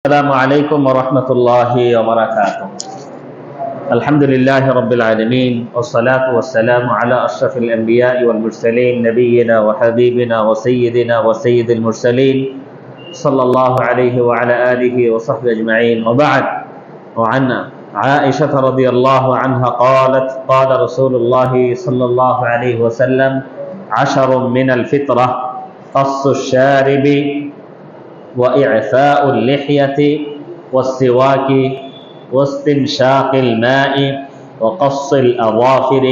السلام عليكم ورحمة الله وبركاته. الحمد لله رب العالمين والصلاة والسلام على أشرف الأنبياء والمرسلين نبينا وحبيبنا وسيدنا وسيد المرسلين صلى الله عليه وعلى آله وصحبه أجمعين. وبعد، وعن عائشة رضي الله عنها قالت: قال رسول الله صلى الله عليه وسلم: 10 من الفطرة قص الشارب وإعفاء اللحية والسواك واستنشاق الماء وقص الأظافر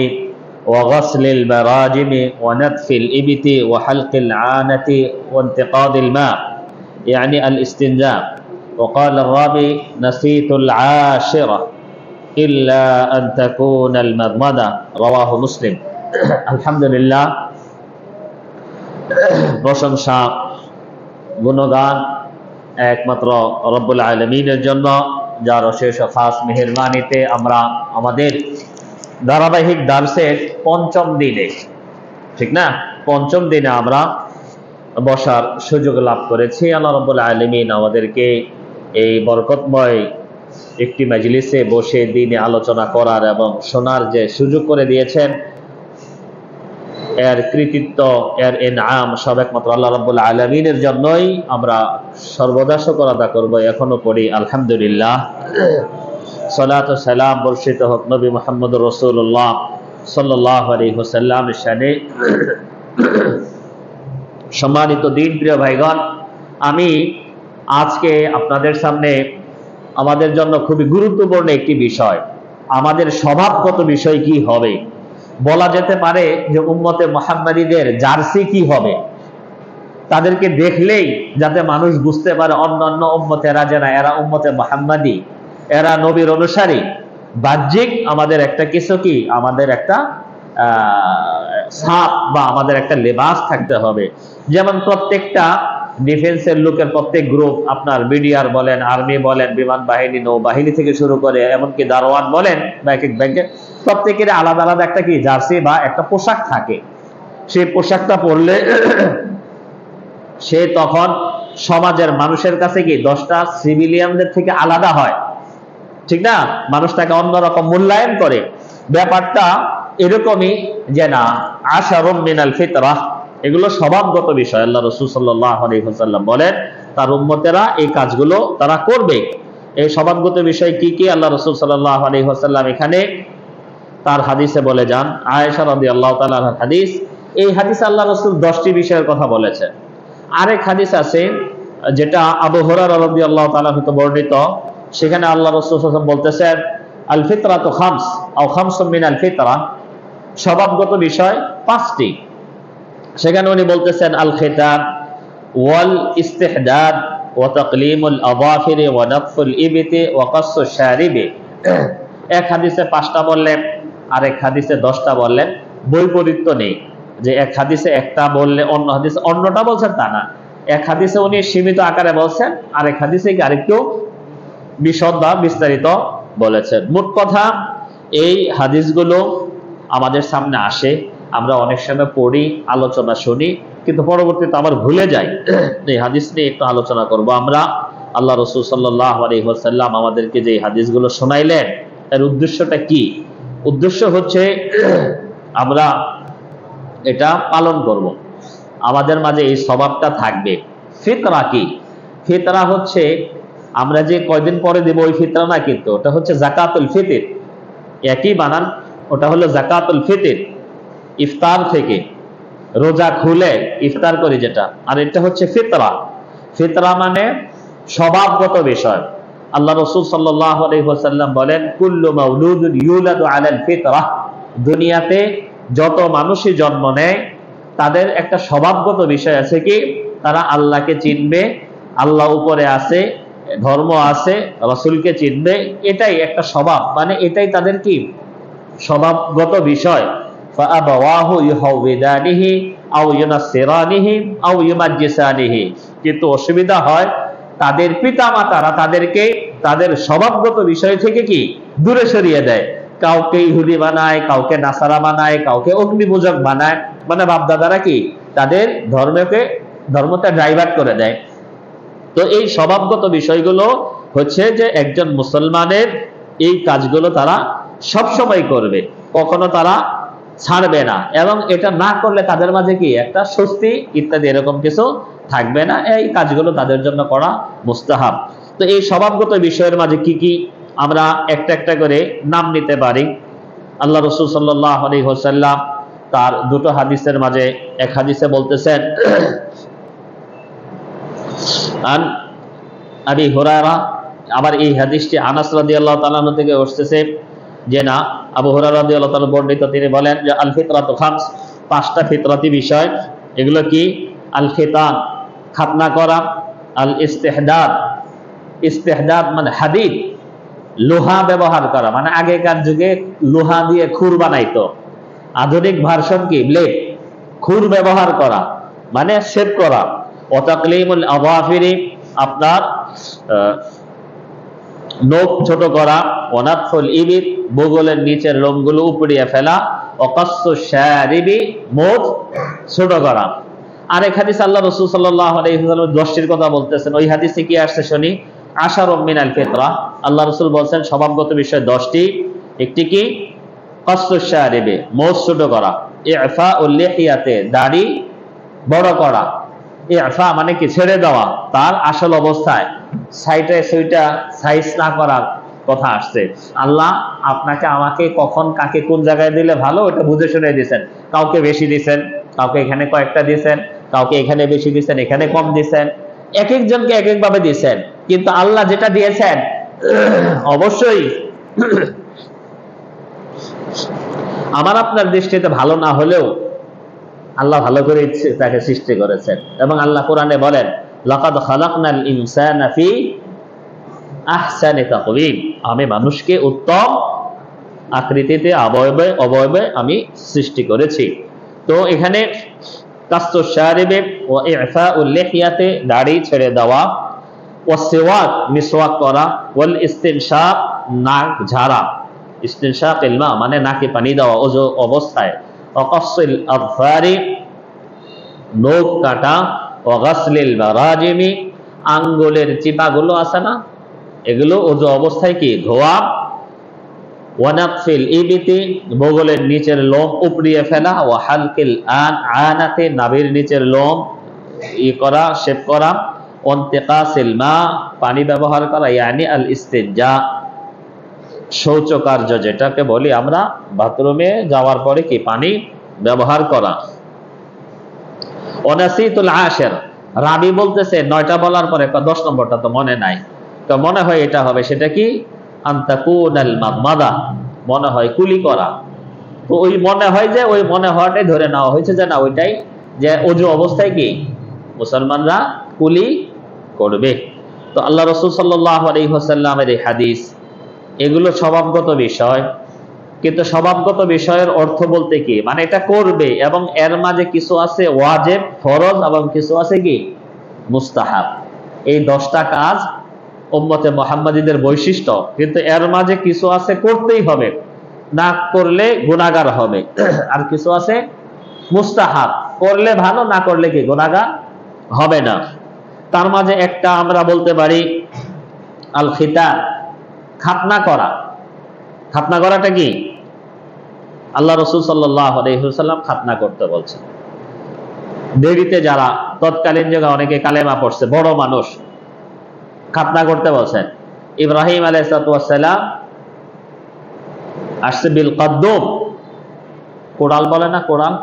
وغسل البراجم ونتف الإبط وحلق العانة وانتقاض الماء، يعني الاستنجاء. وقال الراوي: نسيت العاشرة إلا أن تكون المضمضة. رواه مسلم. الحمد لله, প্রশংসা গুণগান একমাত্র রব্বুল আলামিনের জন্য, যার অশেষ খাস মেহেরবানিতে আমরা আমাদের ধারাবাহিক দার্সের পঞ্চম দিনে, ঠিক না, পঞ্চম দিনে আমরা বসার সুযোগ লাভ করেছি। আল্লাহ রব্বুল আলামিন আমাদেরকে এই বরকতময় একটি মাজলিসে বসে দিনে আলোচনা করার এবং শোনার যে সুযোগ করে দিয়েছেন, এর কৃতিত্ব, এর ইনআম সব একমাত্র আল্লাহ রাব্বুল আলামিনের জন্যই। আমরা সর্বদা শুকর আদা করব, এখনো পড়ি আলহামদুলিল্লাহ। সালাত ও সালাম বর্ষিত হোক নবী মুহাম্মদ রাসূলুল্লাহ সাল্লাল্লাহু আলাইহি ওয়াসাল্লামের শানে। সম্মানিত দিন প্রিয় ভাইগণ, আমি আজকে আপনাদের সামনে আমাদের জন্য খুবই গুরুত্বপূর্ণ একটি বিষয়, আমাদের স্বভাবগত বিষয় কি হবে, বলা যেতে পারে যে উম্মতে মুহাম্মাদীদের জার্সি কি হবে, তাদেরকে দেখলেই যাতে মানুষ বুঝতে পারে অন্যান্য উম্মতেরা যে না, এরা উম্মতে মুহাম্মাদী, এরা নবীর অনুসারী। বাহ্যিক আমাদের একটা কিছু কি, আমাদের একটা ছাপ বা আমাদের একটা লেবাস থাকতে হবে। যেমন প্রত্যেকটা ডিফেন্সের লোকের প্রত্যেক গ্রুপ, আপনার বিডিআর বলেন, আর্মি বলেন, বিমান বাহিনী, নৌবাহিনী থেকে শুরু করে এমনকি দারোয়ান বলেন বা এক এক ব্যাংকে, প্রত্যেকের আলাদা আলাদা একটা কি জার্সি বা একটা পোশাক থাকে। সেই পোশাকটা পরলে সে তখন সমাজের মানুষের কাছে কি 10টা সিভিলিয়ানদের থেকে আলাদা হয়, ঠিক না, মানুষ তাকে অন্যরকম মূল্যায়ন করে। ব্যাপারটা এরকমই যে না, আশারুম মিনাল ফিতরাহ, এগুলো স্বভাবগত বিষয়। আল্লাহ রাসূল সাল্লাল্লাহু আলাইহি ওয়াসাল্লাম বলেন তার উম্মতেরা এই কাজগুলো তারা করবে। এই স্বভাবগত বিষয় কি কি আল্লাহ রাসূল সাল্লাল্লাহু আলাইহি ওয়াসাল্লাম এখানে তার হাদিসে বলে যান। আয়েশা রাদিয়াল্লাহু তাআলা আনহার হাদিস। এই হাদিসে আল্লাহ রাসূল 10টি বিষয়ের কথা বলেছেন। আরেক হাদিস আছে যেটা আবু হুরায়রা রাদিয়াল্লাহু তাআলা হতে বর্ণিত, সেখানে আল্লাহ রাসূল সাল্লাল্লাহু আলাইহি ওয়াসাল্লাম বলতেছেন, আল ফিতরাতু খামস আও খামসুম মিনাল ফিতরা, স্বভাবগত বিষয় 5টি। সেখানে উনি বলতেছেন আল খিতান ওয়াল ইস্তিহদাদ ওয়া তাকলিমুল আযাফির ওয়া নাতফুল ইবতি ওয়া কাসসুশ শারিবি। এক হাদিসে 5টা বললেন, আরেক হাদিসে 10টা বললেন। বৈপরীত্য নেই যে এক হাদিসে একটা বললে অন্য হাদিসে অন্যটা বলছেন, তা না। এক হাদিসে উনি সীমিত আকারে বলছেন, আরেক হাদিসে আরেকটু বিশদ বা বিস্তারিত বলেছেন। মোট কথা, এই হাদিসগুলো আমাদের সামনে আসে, আমরা অনেক সময় পড়ি, আলোচনা শুনি, কিন্তু পরবর্তীতে আবার ভুলে যাই। এই হাদিস নিয়ে একটু আলোচনা করব আমরা। আল্লাহ রাসূল সাল্লাল্লাহু আলাইহি ওয়াসাল্লাম আমাদেরকে যে হাদিসগুলো শোনাইলেন, এর উদ্দেশ্যটা কি? উদ্দেশ্য হচ্ছে আমরা এটা পালন করব, আমাদের মাঝে এই স্বভাবটা থাকবে। ফিতরা কি? ফিতরা হচ্ছে আমরা যে কয়দিন পরে দেব ওই ফিতরা না, কিন্তু ওটা হচ্ছে যাকাতুল ফিতর, একই বানান। ওটা হলো যাকাতুল ফিতর, ইফতার থেকে, রোজা খুলে ইফতার করি যেটা, আর এটা হচ্ছে ফিতরা। ফিতরা মানে স্বভাবগত বিষয়। আল্লাহ রাসূল সাল্লাল্লাহু আলাইহি ওয়াসাল্লাম বলেন, কুল্লু মাউলুদুন ইউলাদু আলাল ফিতরাহ, দুনিয়াতে যত মানুষই জন্ম নেয় তাদের একটা স্বভাবগত বিষয় আছে কি, তারা আল্লাহকে চিনবে, আল্লাহ উপরে আছে, ধর্ম আছে, রাসূলকে চিনবে। এটাই একটা স্বভাব, মানে এটাই তাদের কি স্বভাবগত বিষয়। ফাআবাওয়াহু ইউহাউবিদানিহি আও ইউনাসসিরানিহি আও ইউমাজ্জিসানিহি, কিন্তু অসুবিধা হয় তাদের পিতামাতারা তাদেরকে তাদের স্বভাবগত বিষয় থেকে কি দূরে সরিয়ে দেয়। কাউকে ইহুদি বানায়, কাউকে নাসারা বানায়, কাউকে অগ্নিপূজক বানায়, মানে বাপদাদারা কি তাদের ধর্মকে ড্রাইভার করে দেয়। তো এই স্বভাবগত বিষয়গুলো হচ্ছে যে একজন মুসলমানের এই কাজগুলো তারা সবসময় করবে, কখনো তারা ছাড়বে না, এবং এটা না করলে তাদের মাঝে কি একটা স্বস্তি ইত্যাদি এরকম কিছু থাকবে না। এই কাজগুলো তাদের জন্য করা মুস্তাহাব। তো এই স্বভাবগত বিষয়ের মাঝে কি কি আমরা একটা একটা করে নাম নিতে পারি। আল্লাহ রাসূল সাল্লাল্লাহু আলাইহি ওয়াসাল্লাম তার দুটো হাদিসের মাঝে এক হাদিসে বলতেছেন, আন আবি হুরায়রা, আবার এই হাদিসটি আনাস রাদিয়াল্লাহু তাআলা আনহু থেকে আসছে যে না, আবু হুরায়রা রাদিয়াল্লাহু তাআলা বর্ণিত, তিনি বলেন যে আল ফিতরাতু খামস, পাঁচটা ফিতরাতি বিষয়। এগুলো কি? আল খিতান, খাতনা করা। আল ইস্তিহদাদ, ইস্তিহদাদ মানে হাদিদ, লোহা ব্যবহার করা, মানে আগেকার যুগে লোহা দিয়ে খুর বানাইতো, আধুনিক ভার্সন কি ব্লেড, খুর ব্যবহার করা মানে শেভ করা। ও তাকলিমুল আযাফিরি, আপনার নখ ছোট করা। ও নাতফুল ইবিত, বগলের নিচের লোমগুলো উপড়িয়ে ফেলা। ও কাসসু শারিবি, মুখ ছোট করা। আর এক হাদিস আল্লাহ রাসূল সাল্লাল্লাহু আলাইহি ওয়াসাল্লাম 10টির কথা বলতেছেন। ওই হাদিসে কি আসছে শুনি, আশারুম মিনাল ফিতরা, আল্লাহ রাসূল বলেন স্বভাবগত বিষয় 10টি। একটি কি? কাসসু শারিবি, মুখ ছোট করা। ইফাউল লিহিয়াতে, দাড়ি বড় করা। ইফা মানে কি? ছেড়ে দেওয়া, তার আসল অবস্থায়, সাইডে সুইটা সাইজ না করার কথা আসছে। আল্লাহ আপনাকে আমাকে কখন কাকে কোন জায়গায় দিলে ভালো ওটা বুঝে শুনে দিয়েছেন। কাউকে বেশি দিয়েছেন, কাউকে এখানে কয়েকটা দিয়েছেন, কাউকে এখানে বেশি দিয়েছেন, এখানে কম দিয়েছেন, এক একজনকে এক এক ভাবে দিয়েছেন। কিন্তু আল্লাহ যেটা দিয়েছেন অবশ্যই আমার আপনার দৃষ্টিতে ভালো না হলেও আল্লাহ ভালো করে তাকে সৃষ্টি করেছেন। এবং আল্লাহ কোরআনে বলেন, লাকাদ খালাকনাল ইনসানা ফি আহসানি তাকওয়িম, আমি মানুষকে উত্তম আকৃতিতে অবয়বে অবয়বে আমি সৃষ্টি করেছি। তো এখানে কাসসু শারিবে ও ইফাউল লিহিয়াতে, দাড়ি ছেড়ে দেওয়া। ও সিওয়াক, মিসওয়াক করা। ওয়াল ইস্তিনশাক, নাক ঝাড়া। ইস্তিনশাক ইলমা মানে নাকে পানি দেওয়া ওযু অবস্থায়। ও কাসসিল আযফারি, নখ কাটা। ও গাসলিল বারাজিমি, আঙ্গুলের চিপাগুলো আছে না, এগুলো ওযু অবস্থায় কি ধোয়া। ওয়া নাতফিল ইবিতি, বগলের নিচের লোম উপড়িয়ে ফেলা। ও হালকিল আনাতে, নাভির নিচের লোম করা, শেভ করা। ইন্তিকাসিল মা, পানি ব্যবহার করা। ইয়ানি আল ইস্তিনজা, শৌচকার্য যেটাকে বলি আমরা, বাথরুমে যাওয়ার পরে কি পানি ব্যবহার করা। ওনাসিতুল আশির, রাবি বলতেছে 9টা বলার পরে 10 নম্বরটা তো মনে নাই, তো মনে হয় এটা হবে। সেটা কি? আনতাকুনাল মাদমাদা, মনে হয় কুলি করা। তো ওই মনে হয় যে ওই মনে হওয়াটাই ধরে নেওয়া হয়েছে যে না ওইটাই, যে ওযু অবস্থায় কি মুসলমানরা কুলি করবে। তো আল্লাহ রাসূল সাল্লাল্লাহু আলাইহি ওয়াসাল্লামের এই হাদিস, এগুলো স্বভাবগত বিষয়। কিন্তু স্বভাবগত বিষয়ের অর্থ বলতে কি, মানে এটা করবে, এবং এর মাঝে কিছু আছে ওয়াজিব ফরজ, এবং কিছু আছে কি মুস্তাহাব। এই 10টা কাজ উম্মতে মুহাম্মাদীদের বৈশিষ্ট্য, কিন্তু এর মাঝে কিছু আছে করতেই হবে, না করলে গুনাহগার হবে। আর কিছু আছে মুস্তাহাব, করলে ভালো, না করলে কি গুনাহগার হবে না। তার মাঝে একটা আমরা বলতে পারি আল খিতান, খাতনা করা। খাতনা করাটা কি? আল্লাহ রাসূল সাল্লাল্লাহু আলাইহি ওয়াসাল্লাম খাতনা করতে বলছেন। দেরিতে যারা তৎকালীন যুগে অনেকে কালেমা পড়ছে, বড় মানুষ, খাতনা করতে বলছেন। ইব্রাহিম আলাইহিস সালাম আসছে বিল কদ্দুম, কোড়াল বলে না, কোড়াল,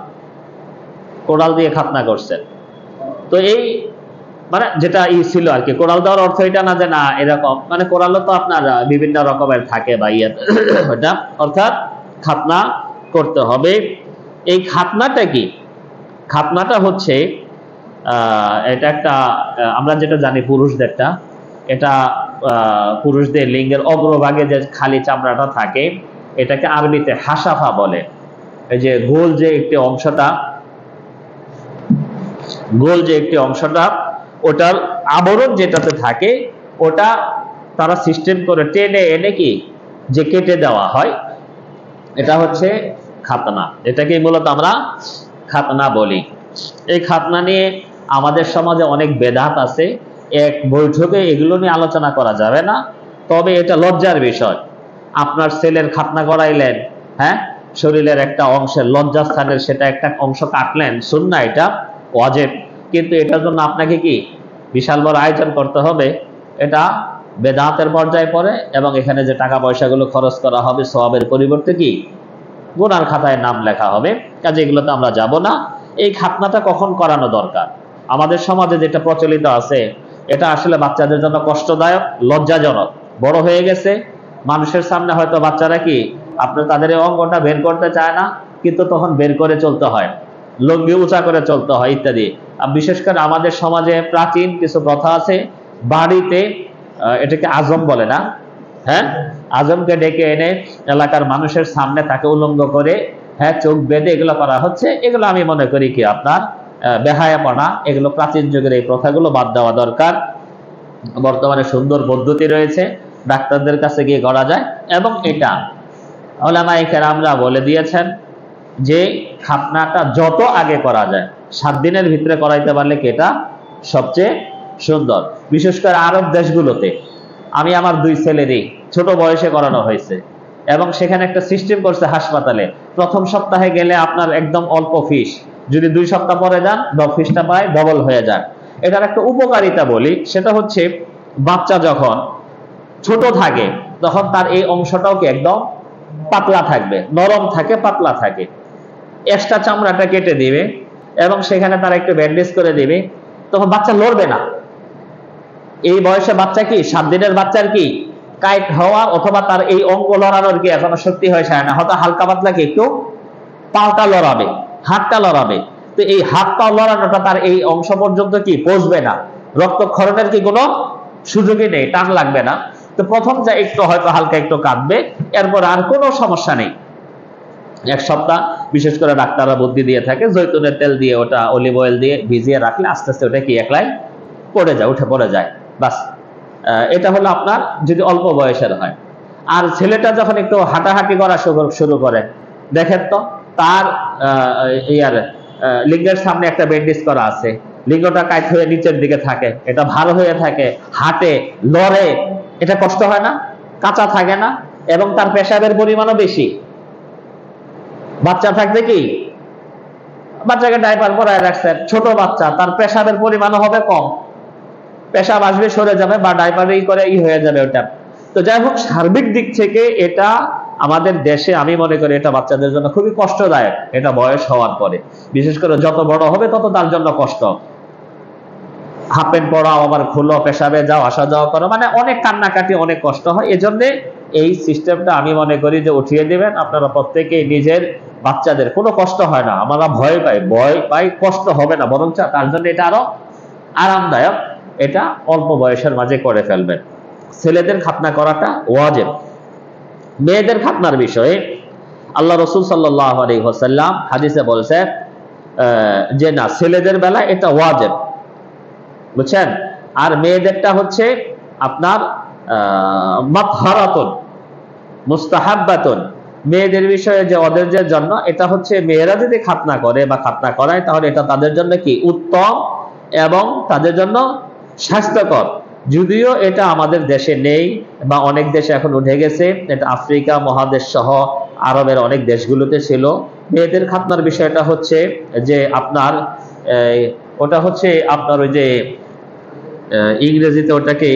কোড়াল দিয়ে খাতনা করছেন। তো এই মানে যেটা ছিল আর কি, কোড়াল দেওয়ার অর্থ এটা না যে না এরকম, মানে কোড়ালও তো আপনার বিভিন্ন রকমের থাকে বা ওটা, অর্থাৎ খাতনা করতে হবে। এই খাতনাটা কি? খাতনাটা হচ্ছে এটা একটা আমরা যেটা জানি পুরুষদেরটা, এটা পুরুষদের লিঙ্গের অগ্রভাগে যে খালি চামড়াটা থাকে, এটাকে আরবিতে হাসাফা বলে। এই যে গোল যে একটি অংশটা, গোল যে একটি অংশটা, ওটার আবরণ যেটাতে থাকে, ওটা তারা সিস্টেম করে টেনে এনে কি যে কেটে দেওয়া হয়, এটা হচ্ছে খাতনা। এটাকে মূলত আমরা খাতনা বলি। এই খাতনা নিয়ে আমাদের সমাজে অনেক বেদাত আছে, এক বৈঠকে এগুলো নিয়ে আলোচনা করা যাবে না। তবে এটা লজ্জার বিষয়, আপনার ছেলের খাতনা করাইলেন, হ্যাঁ, শরীরের একটা অংশের লজ্জাস্থানের সেটা একটা অংশ কাটলেন, সুন্নাহ, এটা ওয়াজিব, কিন্তু এটার জন্য আপনাকে কি বিশাল বড় আয়োজন করতে হবে? এটা বেদাতের পর্যায়ে পড়ে, এবং এখানে যে টাকা পয়সাগুলো খরচ করা হবে সওয়াবের পরিবর্তে কি গুনার খাতায় নাম লেখা হবে। কাজে এগুলোতে আমরা যাব না। এই খাতনাটা কখন করানো দরকার? আমাদের সমাজে যেটা প্রচলিত আছে, এটা আসলে বাচ্চাদের জন্য কষ্টদায়ক, লজ্জাজনক। বড় হয়ে গেছে, মানুষের সামনে হয়তো বাচ্চারা কি আপনার তাদের এই অঙ্গটা বের করতে চায় না, কিন্তু তখন বের করে চলতে হয়, লুঙ্গি উঁচা করে চলতে হয় ইত্যাদি। বিশেষ করে আমাদের সমাজে প্রাচীন কিছু প্রথা আছে, বাড়িতে এটাকে আজম বলে না, হ্যাঁ, আজমকে ডেকে এনে এলাকার মানুষের সামনে তাকে উলঙ্গ করে, হ্যাঁ, চোখ বেঁধে এগুলো করা হচ্ছে। এগুলো আমি মনে করি কি আপনার বেহায়াপনা। এগুলো প্রাচীন যুগের এই প্রথাগুলো বাদ দেওয়া দরকার। বর্তমানে সুন্দর পদ্ধতি রয়েছে, ডাক্তারদের কাছে গিয়ে করা যায়, এবং এটা উলামায়ে কেরামরা বলে দিয়েছেন যে খাতনাটা যত আগে করা যায়, 7 দিনের ভিতরে করাইতে পারলে কি এটা সবচেয়ে সুন্দর। বিশেষ করে আরব দেশগুলোতে আমি আমার 2 ছেলেরই ছোট বয়সে করানো হয়েছে, এবং সেখানে একটা সিস্টেম করছে হাসপাতালে, প্রথম সপ্তাহে গেলে আপনার একদম অল্প ফিস, যদি 2 সপ্তাহ পরে যান ফিসটা প্রায় ডবল হয়ে যায়। এটার একটা উপকারিতা বলি, সেটা হচ্ছে বাচ্চা যখন ছোট থাকে তখন তার এই অংশটাও কি একদম পাতলা থাকবে, নরম থাকে, পাতলা থাকে। এক্সট্রা চামড়াটা কেটে দিবে এবং সেখানে তারা একটু ব্যান্ডেজ করে দিবে, তখন বাচ্চা লড়বে না। এই বয়সে বাচ্চা কি 7 দিনের বাচ্চার কি কাইট হওয়া অথবা তার এই অঙ্গ লড়ানোর কি এখনো শক্তি হয়ে যায় না, হয়তো হালকা পাতলা কি একটু পাটা লড়াবে, হাতটা লড়াবে। তো এই হাত পা লড়ানোটা তার এই অংশ পর্যন্ত কি পৌঁছবে না, রক্তক্ষরণের কি কোনো সুযোগই নেই, টান লাগবে না। তো প্রথম যা একটু হয়তো হালকা একটু কাঁদবে, এরপর আর কোনো সমস্যা নেই। 1 সপ্তাহ বিশেষ করে ডাক্তাররা বুদ্ধি দিয়ে থাকে, জৈতুনের তেল দিয়ে ওটা অলিভ অয়েল দিয়ে ভিজিয়ে রাখলে আস্তে আস্তে ওটা কি একলাই পড়ে যায়, উঠে পড়ে যায়, বাস। এটা হলো আপনার যদি অল্প বয়সের হয়। আর ছেলেটা যখন একটু হাঁটাহাঁটি করা শুরু করে, দেখেন তো তার লিঙ্গের সামনে একটা ব্যান্ডেজ করা আছে, লিঙ্গটা কাইট হয়ে নিচের দিকে থাকে, এটা ভার হয়ে থাকে, হাঁটে, লড়ে, এটা কষ্ট হয় না, কাঁচা থাকে না, এবং তার পেশাবের পরিমাণও বেশি। বাচ্চা থাকবে কি, বাচ্চাকে ডাইপার পরায় রাখছেন, ছোট বাচ্চা, তার পেশাবের পরিমাণও হবে কম, পেশাব আসবে সরে যাবে বা ডাইপারেই করে হয়ে যাবে ওটা। তো যাই হোক, সার্বিক দিক থেকে এটা আমাদের দেশে আমি মনে করি এটা বাচ্চাদের জন্য খুবই কষ্টদায়ক, এটা বয়স হওয়ার পরে। বিশেষ করে যত বড় হবে তত তার জন্য কষ্ট। হাফ প্যান্ট পরাও, আবার খুলো, পেশাবে যাও, আসা যাওয়া করো, মানে অনেক কান্নাকাটি, অনেক কষ্ট হয়। এজন্য এই সিস্টেমটা আমি মনে করি যে উঠিয়ে দিবেন। আপনারা প্রত্যেকেই নিজের বাচ্চাদের, কোনো কষ্ট হয় না, আমরা ভয় পাই, কষ্ট হবে না, বরং তার জন্য এটা আরো আরামদায়ক, এটা অল্প বয়সের মাঝে করে ফেলবেন। ছেলেদের খাতনা করাটা ওয়াজিব। মেয়েদের খাতনার বিষয়ে আল্লাহ রাসূল সাল্লাল্লাহু আলাইহি ওয়াসাল্লাম হাদিসে বলেছেন যে না, ছেলেদের বেলা এটা ওয়াজিব, বুঝছেন, আর মেয়েদেরটা হচ্ছে আপনার মাতহারাতুন মুস্তাহাব্বাতুন। মেয়েদের বিষয়ে যে ওদের যে জন্য এটা হচ্ছে, মেয়েরা যদি খাতনা করে বা খাতনা করায় তাহলে এটা তাদের জন্য কি উত্তম এবং তাদের জন্য স্বাস্থ্যকর। যদিও এটা আমাদের দেশে নেই বা অনেক দেশে এখন উঠে গেছে, এটা আফ্রিকা মহাদেশ সহ আরবের অনেক দেশগুলোতে ছিল। মেয়েদের খাতনার বিষয়টা হচ্ছে যে আপনার ওটা হচ্ছে আপনার ওই যে ইংরেজিতে ওটাকে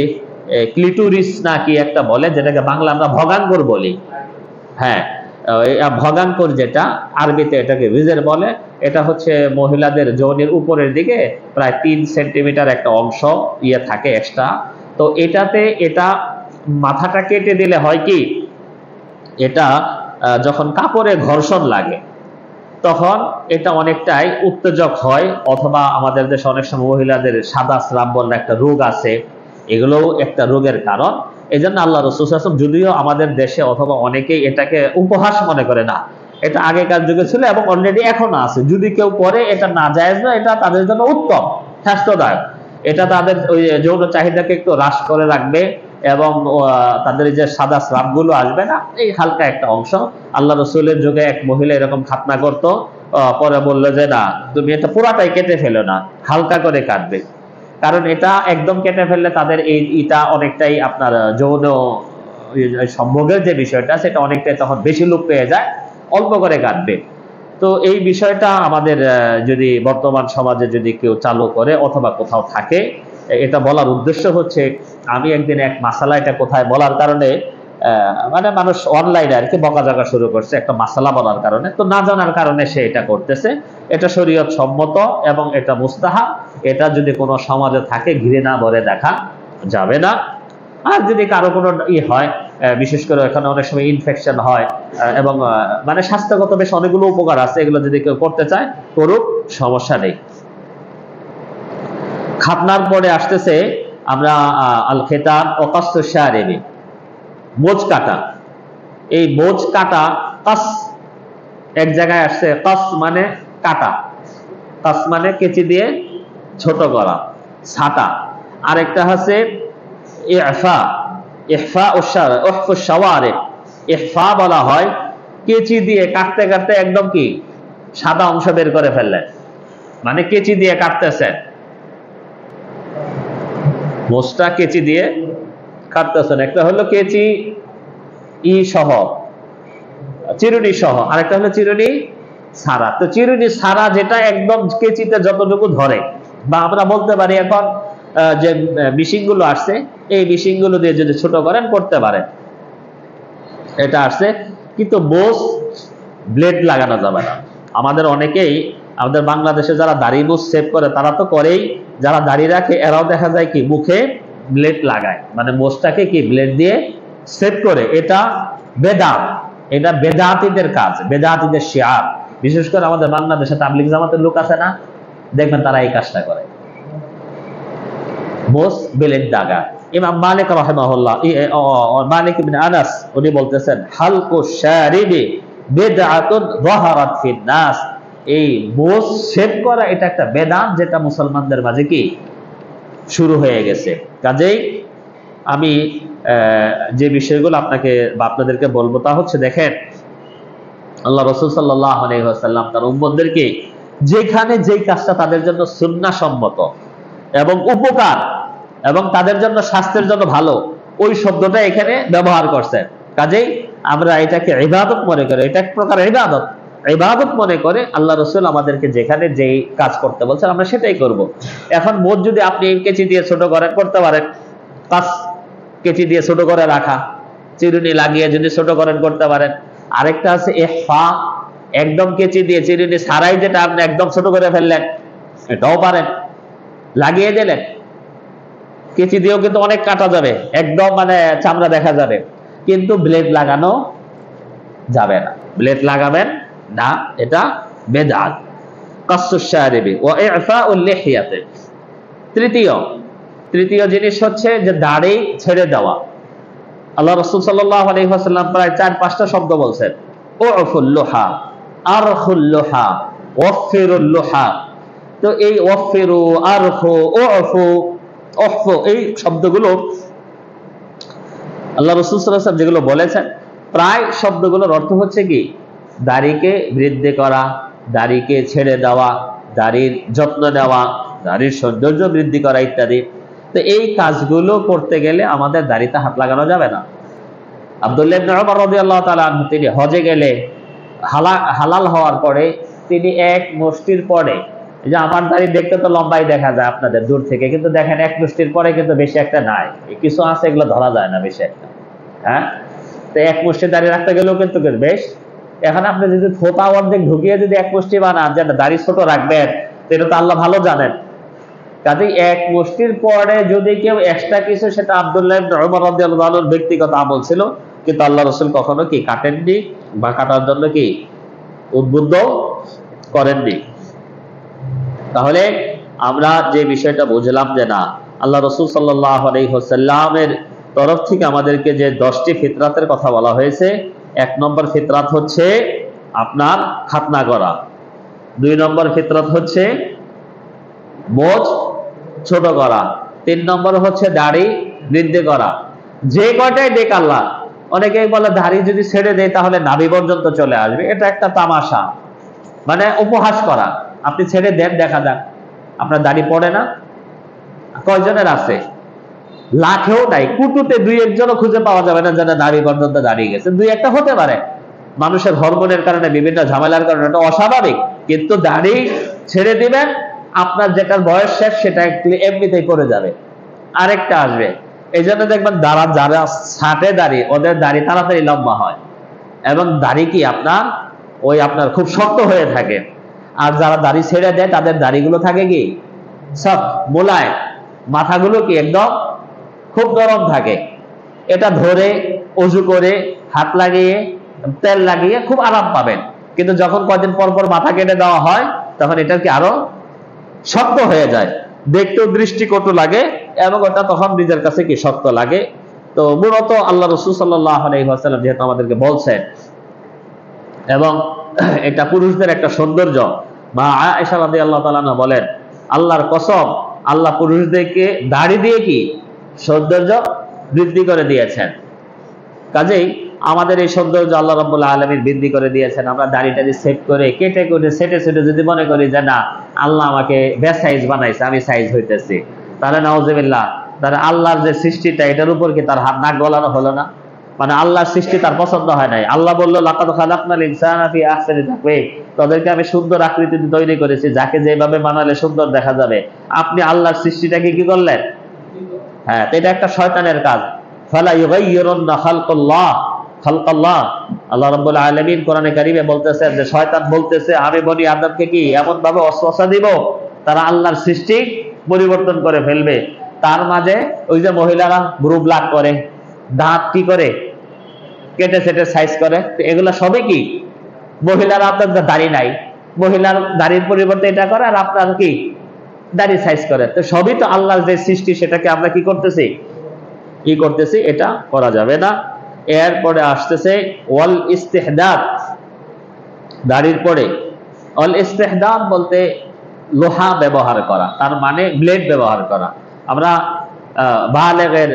ক্লিটোরিস না কি একটা বলে, যেটাকে বাংলা আমরা ভগাঙ্গর বলি। হ্যাঁ, ভগাঙ্গর, যেটা আরবিতে এটাকে ভিজের বলে। এটা হচ্ছে মহিলাদের যৌনের উপরের দিকে প্রায় 3 সেন্টিমিটার একটা অংশ থাকে এক্সট্রা। তো এটাতে এটা মাথাটা কেটে দিলে হয় কি, এটা যখন কাপড়ে ঘর্ষণ লাগে তখন এটা অনেকটাই উত্তেজক হয়, অথবা আমাদের দেশে অনেক সময় মহিলাদের সাদা স্রাব বলে একটা রোগ আছে, এগুলোও একটা রোগের কারণ। এই জন্য আল্লাহ রাসূল সাল্লাল্লাহু আলাইহি ওয়াসাল্লাম, যদিও আমাদের দেশে অথবা অনেকেই এটাকে উপহাস মনে করে না, এটা আগেকার যুগে ছিল এবং অলরেডি এখনো আছে, যদি কেউ করে এটা না জায়েজ না, এটা তাদের জন্য উত্তম, স্বাস্থ্যদায়ক। এটা তাদের ওই যৌন চাহিদাকে একটু হ্রাস করে রাখবে এবং তাদের যে সাদা স্রাবগুলো আসবে না, এই হালকা একটা অংশ। আল্লাহ রাসূলের যুগে এক মহিলা এরকম খাতনা করতো, পরে বললো যে না, তুমি এটা পুরাটাই কেটে ফেলো না, হালকা করে কাটবে। কারণ এটা একদম কেটে ফেললে তাদের এটা অনেকটাই আপনার যৌন সম্ভোগের যে বিষয়টা সেটা অনেকটাই তখন বেশি লোপ পেয়ে যায়, অল্প করে কাটবে। তো এই বিষয়টা আমাদের যদি বর্তমান সমাজে যদি কেউ চালু করে অথবা কোথাও থাকে, এটা বলার উদ্দেশ্য হচ্ছে আমি একদিন এক মাসালা, এটা কোথায় বলার কারণে মানে মানুষ অনলাইনে আর কি বকাঝকা শুরু করছে একটা মাসালা বলার কারণে, তো না জানার কারণে সে এটা করতেছে। এটা শরীয়ত সম্মত এবং এটা মুস্তাহাব। এটা যদি কোনো সমাজে থাকে ঘৃণা ভরে দেখা যাবে না। আর যদি কারো কোনো হয়, বিশেষ করে এখানে অনেক সময় ইনফেকশন হয় এবং মানে স্বাস্থ্যগত বেশ অনেকগুলো উপকার আছে, এগুলো যদি কেউ করতে চায় করুক, সমস্যা নেই। খাতনার পরে আসতেছে আমরা আল খেতাব ও কাসু শারিবি, মোজ কাটা। এই মোজ কাটা, কাস এক জায়গায় আসছে, কাস মানে কাটা, কাস মানে কেচি দিয়ে ছোট করা, ছাটা। আরেকটা হচ্ছে ইফা, ইফা ও শাওয়ারিব। ইফা বলা হয় কেচি দিয়ে কাটতে কাটতে একদম কি সাদা অংশ বের করে ফেললেন, মানে কেচি দিয়ে কাটতেছেন, মোষটা কেচি দিয়ে কাটতেছেন। একটা হলো কেচি সহ, চিরুনি সহ, আরেকটা হলো চিরুনি ছাড়া। তো চিরুনি ছাড়া যেটা একদম কেচিতে যতটুকু ধরে, বা আমরা বলতে পারি এখন যে মেশিন গুলো আসছে, এই মেশিন গুলো দিয়ে যদি ছোট করেন করতে পারেন, এটা আসছে। কিন্তু মোষ ব্লেড লাগানো যাবে না। আমাদের অনেকেই, আমাদের বাংলাদেশে যারা দাড়ি মুছ সেভ করে তারা তো করেই, যারা দাড়ি রাখে এরাও দেখা যায় কি মুখে ব্লেড লাগায়, মানে মোষটাকে কি ব্লেড দিয়ে সেভ করে। এটা বেদাত, এটা বেদাতীদের কাজ, বেদাতীদের শিয়ার। বিশেষ করে আমাদের বাংলাদেশে তাবলিগ জামাতের লোক আছে না, দেখবেন তারা এই কাজটা করে, মোষ ব্লেড দাগা। ইমাম মালিক রাহিমাহুল্লাহ, মালিক ইবনে আনাস উনি বলতেছেন হালকু শারিবি বিদআতুন যাহারাত ফিন নাস, এই মোষ শেভ করা এটা একটা বেদাত যেটা মুসলমানদের মাঝে কি শুরু হয়ে গেছে। কাজেই আমি যে বিষয়গুলো আপনাকে বা আপনাদেরকে বলবো তা হচ্ছে, দেখেন আল্লাহ রাসূল সাল্লাল্লাহু আলাইহি ওয়াসাল্লাম তার উম্মতদেরকে যেখানে যেই কাজটা তাদের জন্য সুন্নাহ সম্মত এবং উপকার এবং তাদের জন্য স্বাস্থ্যের জন্য ভালো, ওই শব্দটা এখানে ব্যবহার করছেন। কাজেই আমরা এটাকে ইবাদত মনে করি, এটা এক প্রকার ইবাদত, ইবাদত মনে করে আল্লাহ রাসূল আমাদেরকে যেখানে যেই কাজ করতে বলছেন আমরা সেটাই করব। এখন মোট যদি আপনি কেচি দিয়ে ছোট করেন করতে পারেন, কাজ কেচি দিয়ে ছোট করে রাখা, চিরুনি লাগিয়ে যদি ছোট করেন করতে পারেন। আরেকটা আছে ইহফা, একদম কেচি দিয়ে চিরুনি ছাড়াই যেটা আপনি একদম ছোট করে ফেললেন, এটাও পারেন, লাগিয়ে দিলেন। কেচি দিয়েও কিন্তু অনেক কাটা যাবে, একদম মানে চামড়া দেখা যাবে, কিন্তু ব্লেড লাগানো যাবে না, ব্লেড লাগাবেন না, এটা বেদাত। কাসসু শারিবি ওয়া ইফাউল লিহিয়াতি। তৃতীয় জিনিস হচ্ছে যে দাড়ি ছেড়ে দেওয়া। আল্লাহ রাসূল সাল্লাল্লাহু আলাইহি ওয়াসাল্লাম প্রায় 4-5টা শব্দ বলছেন, উফুল লুহা, আরখুল লুহা, ওয়াফিরুল লুহা। তো এই ওয়াফিরু, আরখু, উফু, উফু, এই শব্দগুলো আল্লাহ রাসূল সাল্লাল্লাহু আলাইহি ওয়াসাল্লাম যেগুলো বলেছেন, প্রায় শব্দগুলোর অর্থ হচ্ছে কি দাড়িকে বৃদ্ধি করা, দাড়িকে ছেড়ে দেওয়া, দাড়ির যত্ন নেওয়া, দাড়ির সৌন্দর্য বৃদ্ধি করা ইত্যাদি। তো এই কাজগুলো করতে গেলে আমাদের দাড়িতে হাত লাগানো যাবে না। আব্দুল্লাহ ইবনে উমর রাদিয়াল্লাহু তাআলা আনহু তিনি হজে গেলে হালাল হওয়ার পরে তিনি এক মুষ্টির পরে, যে আমার দাড়ি দেখতে তো লম্বাই দেখা যায় আপনাদের দূর থেকে, কিন্তু দেখেন এক মুষ্টির পরে কিন্তু বেশি একটা নাই, কিছু আছে এগুলো ধরা যায় না বেশি একটা, হ্যাঁ। তো এক মুষ্টি দাড়ি রাখতে গেলেও কিন্তু বেশ। এখন আপনি যদি থোপা অর্ধেক ঢুকিয়ে যদি এক মুষ্টি বানান যে দাড়ি ছোট রাখবেন, এটা তো আল্লাহ ভালো জানেন। কাজেই এক মুষ্টির পরে যদি কেউ এক্সট্রা কিছু, সেটা আব্দুল্লাহ ইবনে উমর রাদিয়াল্লাহু আনহুর ব্যক্তিগত আমল ছিল, কিন্তু আল্লাহ রাসূল কখনো কি কাটেননি বা কাটার জন্য কি উদ্বুদ্ধ করেননি। তাহলে আমরা যে বিষয়টা বুঝলাম যে না, আল্লাহ রাসূল সাল্লাল্লাহু আলাইহি ওয়াসাল্লামের তরফ থেকে আমাদেরকে যে 10টি ফিতরাতের কথা বলা হয়েছে, 1 নম্বর ফিতরাত হচ্ছে আপনার খাতনা করা, 2 নম্বর ফিতরাত হচ্ছে মোজ ছোট করা, 3 নম্বর হচ্ছে দাড়ি বৃদ্ধি করা। যে কয়টাই দেখ আল্লাহ, অনেকেই বলে দাড়ি যদি ছেড়ে দেয় তাহলে নাভি পর্যন্ত চলে আসবে, এটা একটা তামাশা, মানে উপহাস করা। আপনি ছেড়ে দেন, দেখা যাক, আপনার দাড়ি পড়ে না, কয়জনের আছে? লাখেও নাই, কুটুতে দুই একজনও খুঁজে পাওয়া যাবে না যেন দাড়ি পর্যন্ত দাঁড়িয়ে গেছে। দুই একটা হতে পারে, মানুষের হরমোনের কারণে, বিভিন্ন ঝামেলার কারণে, এটা অস্বাভাবিক। কিন্তু দাড়ি ছেড়ে দিবেন, আপনার যেটা বয়স শেষ সেটা এমনিতেই করে যাবে, আরেকটা আসবে। এই জন্য দেখবেন যারা ছাটে দাড়ি, ওদের দাড়ি তাড়াতাড়ি লম্বা হয়, এবং দাড়ি কি আপনার খুব শক্ত হয়ে থাকে। আর যারা দাড়ি ছেড়ে দেয় তাদের দাড়িগুলো থাকে কি সব মোলায়, মাথাগুলো কি একদম খুব নরম থাকে। এটা ধরে অজু করে হাত লাগিয়ে তেল লাগিয়ে খুব আরাম পাবেন। কিন্তু যখন কয়েকদিন পর পর মাথা কেটে দেওয়া হয়, তখন এটা কি আরো শক্ত হয়ে যায়, দেখতেও দৃষ্টিকটু লাগে, এবং ওটা তখন নিজের কাছে কি শক্ত লাগে। তো মূলত আল্লাহ রাসূল সাল্লাল্লাহু আলাইহি ওয়াসাল্লাম যেহেতু আমাদেরকে বলছেন, এবং এটা পুরুষদের একটা সৌন্দর্য, মা আয়েশা রাদিয়াল্লাহু তাআলা আনহা বলেন, আল্লাহর কসম, আল্লাহ পুরুষদেরকে দাড়ি দিয়ে কি সৌন্দর্য বৃদ্ধি করে দিয়েছেন। কাজেই আমাদের এই সৌন্দর্য আল্লাহ রাব্বুল আলামিন বৃদ্ধি করে দিয়েছেন। আমরা দাড়িটা সেভ করে কেটে কেটে সেটে সেটে যদি মনে করি যে না, আল্লাহ আমাকে বেসাইজ বানাইছে, আমি সাইজ হইতেছি, তাহলে নাউজুবিল্লাহ, তাহলে আল্লাহর যে সৃষ্টিটা, এটার উপর কি তার হাত নাক গলানো হলো না? মানে আল্লাহর সৃষ্টি তার পছন্দ হয় নাই। আল্লাহ বললো, লাকাদ খালাকনাল ইনসানা ফি আহসানি তাকওয়িম, তাদেরকে আমি সুন্দর আকৃতিতে তৈরি করেছি, যাকে যেভাবে বানালে সুন্দর দেখা যাবে। আপনি আল্লাহর সৃষ্টিটাকে কি করলেন? হ্যাঁ, এটা একটা শয়তানের কাজ। ফালা ইউগাইয়িরুন্না খালকাল্লাহ, আল্লাহ রাব্বুল আলামিন কোরআনে কারীমে বলতেছেন যে শয়তান বলতেছে, আমি বনি আদমকে কি এমন ভাবে ওয়াসওয়াসা দিব তারা আল্লাহর সৃষ্টি পরিবর্তন করে ফেলবে। তার মাঝে ওই যে মহিলারা গ্রুপ লাগ করে, দাঁত কি করে কেটে সেটে সাইজ করে, এগুলা সবই কি মহিলারা, আপনার দাড়ি নাই, মহিলার দাড়ির পরিবর্তে এটা করে, আর আপনার কি দাড়ি সাইজ করে। তো সবই তো আল্লাহর যে সৃষ্টি, সেটাকে আমরা কি করতেছি, এটা করা যাবে না। এরপরে আসতেছে ওয়াল ইস্তিহদাদ, দাড়ির পরে ওয়াল ইস্তিহদাদ বলতে লোহা ব্যবহার করা, তার মানে ব্লেড ব্যবহার করা। আমরা বালেগের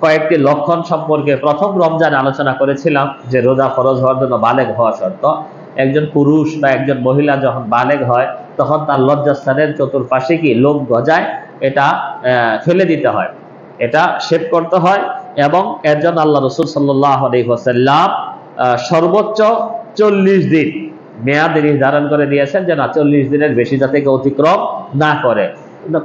কয়েকটি লক্ষণ সম্পর্কে প্রথম রমজানে আলোচনা করেছিলাম, যে রোজা ফরজ হওয়ার জন্য বালেগ হওয়া শর্ত। একজন পুরুষ বা একজন মহিলা যখন বালেগ হয়, তখন তার লজ্জাস্থানের চতুর্পাশে কি লোম গজায়, এটা ফেলে দিতে হয়, এটা শেভ করতে হয়। এবং এর জন্য আল্লাহ রাসূল সাল্লাল্লাহু আলাইহি ওয়াসাল্লাম সর্বোচ্চ 40 দিন মেয়াদ নির্ধারণ করে দিয়েছেন, যে না 40 দিনের বেশি যাতে অতিক্রম না করে।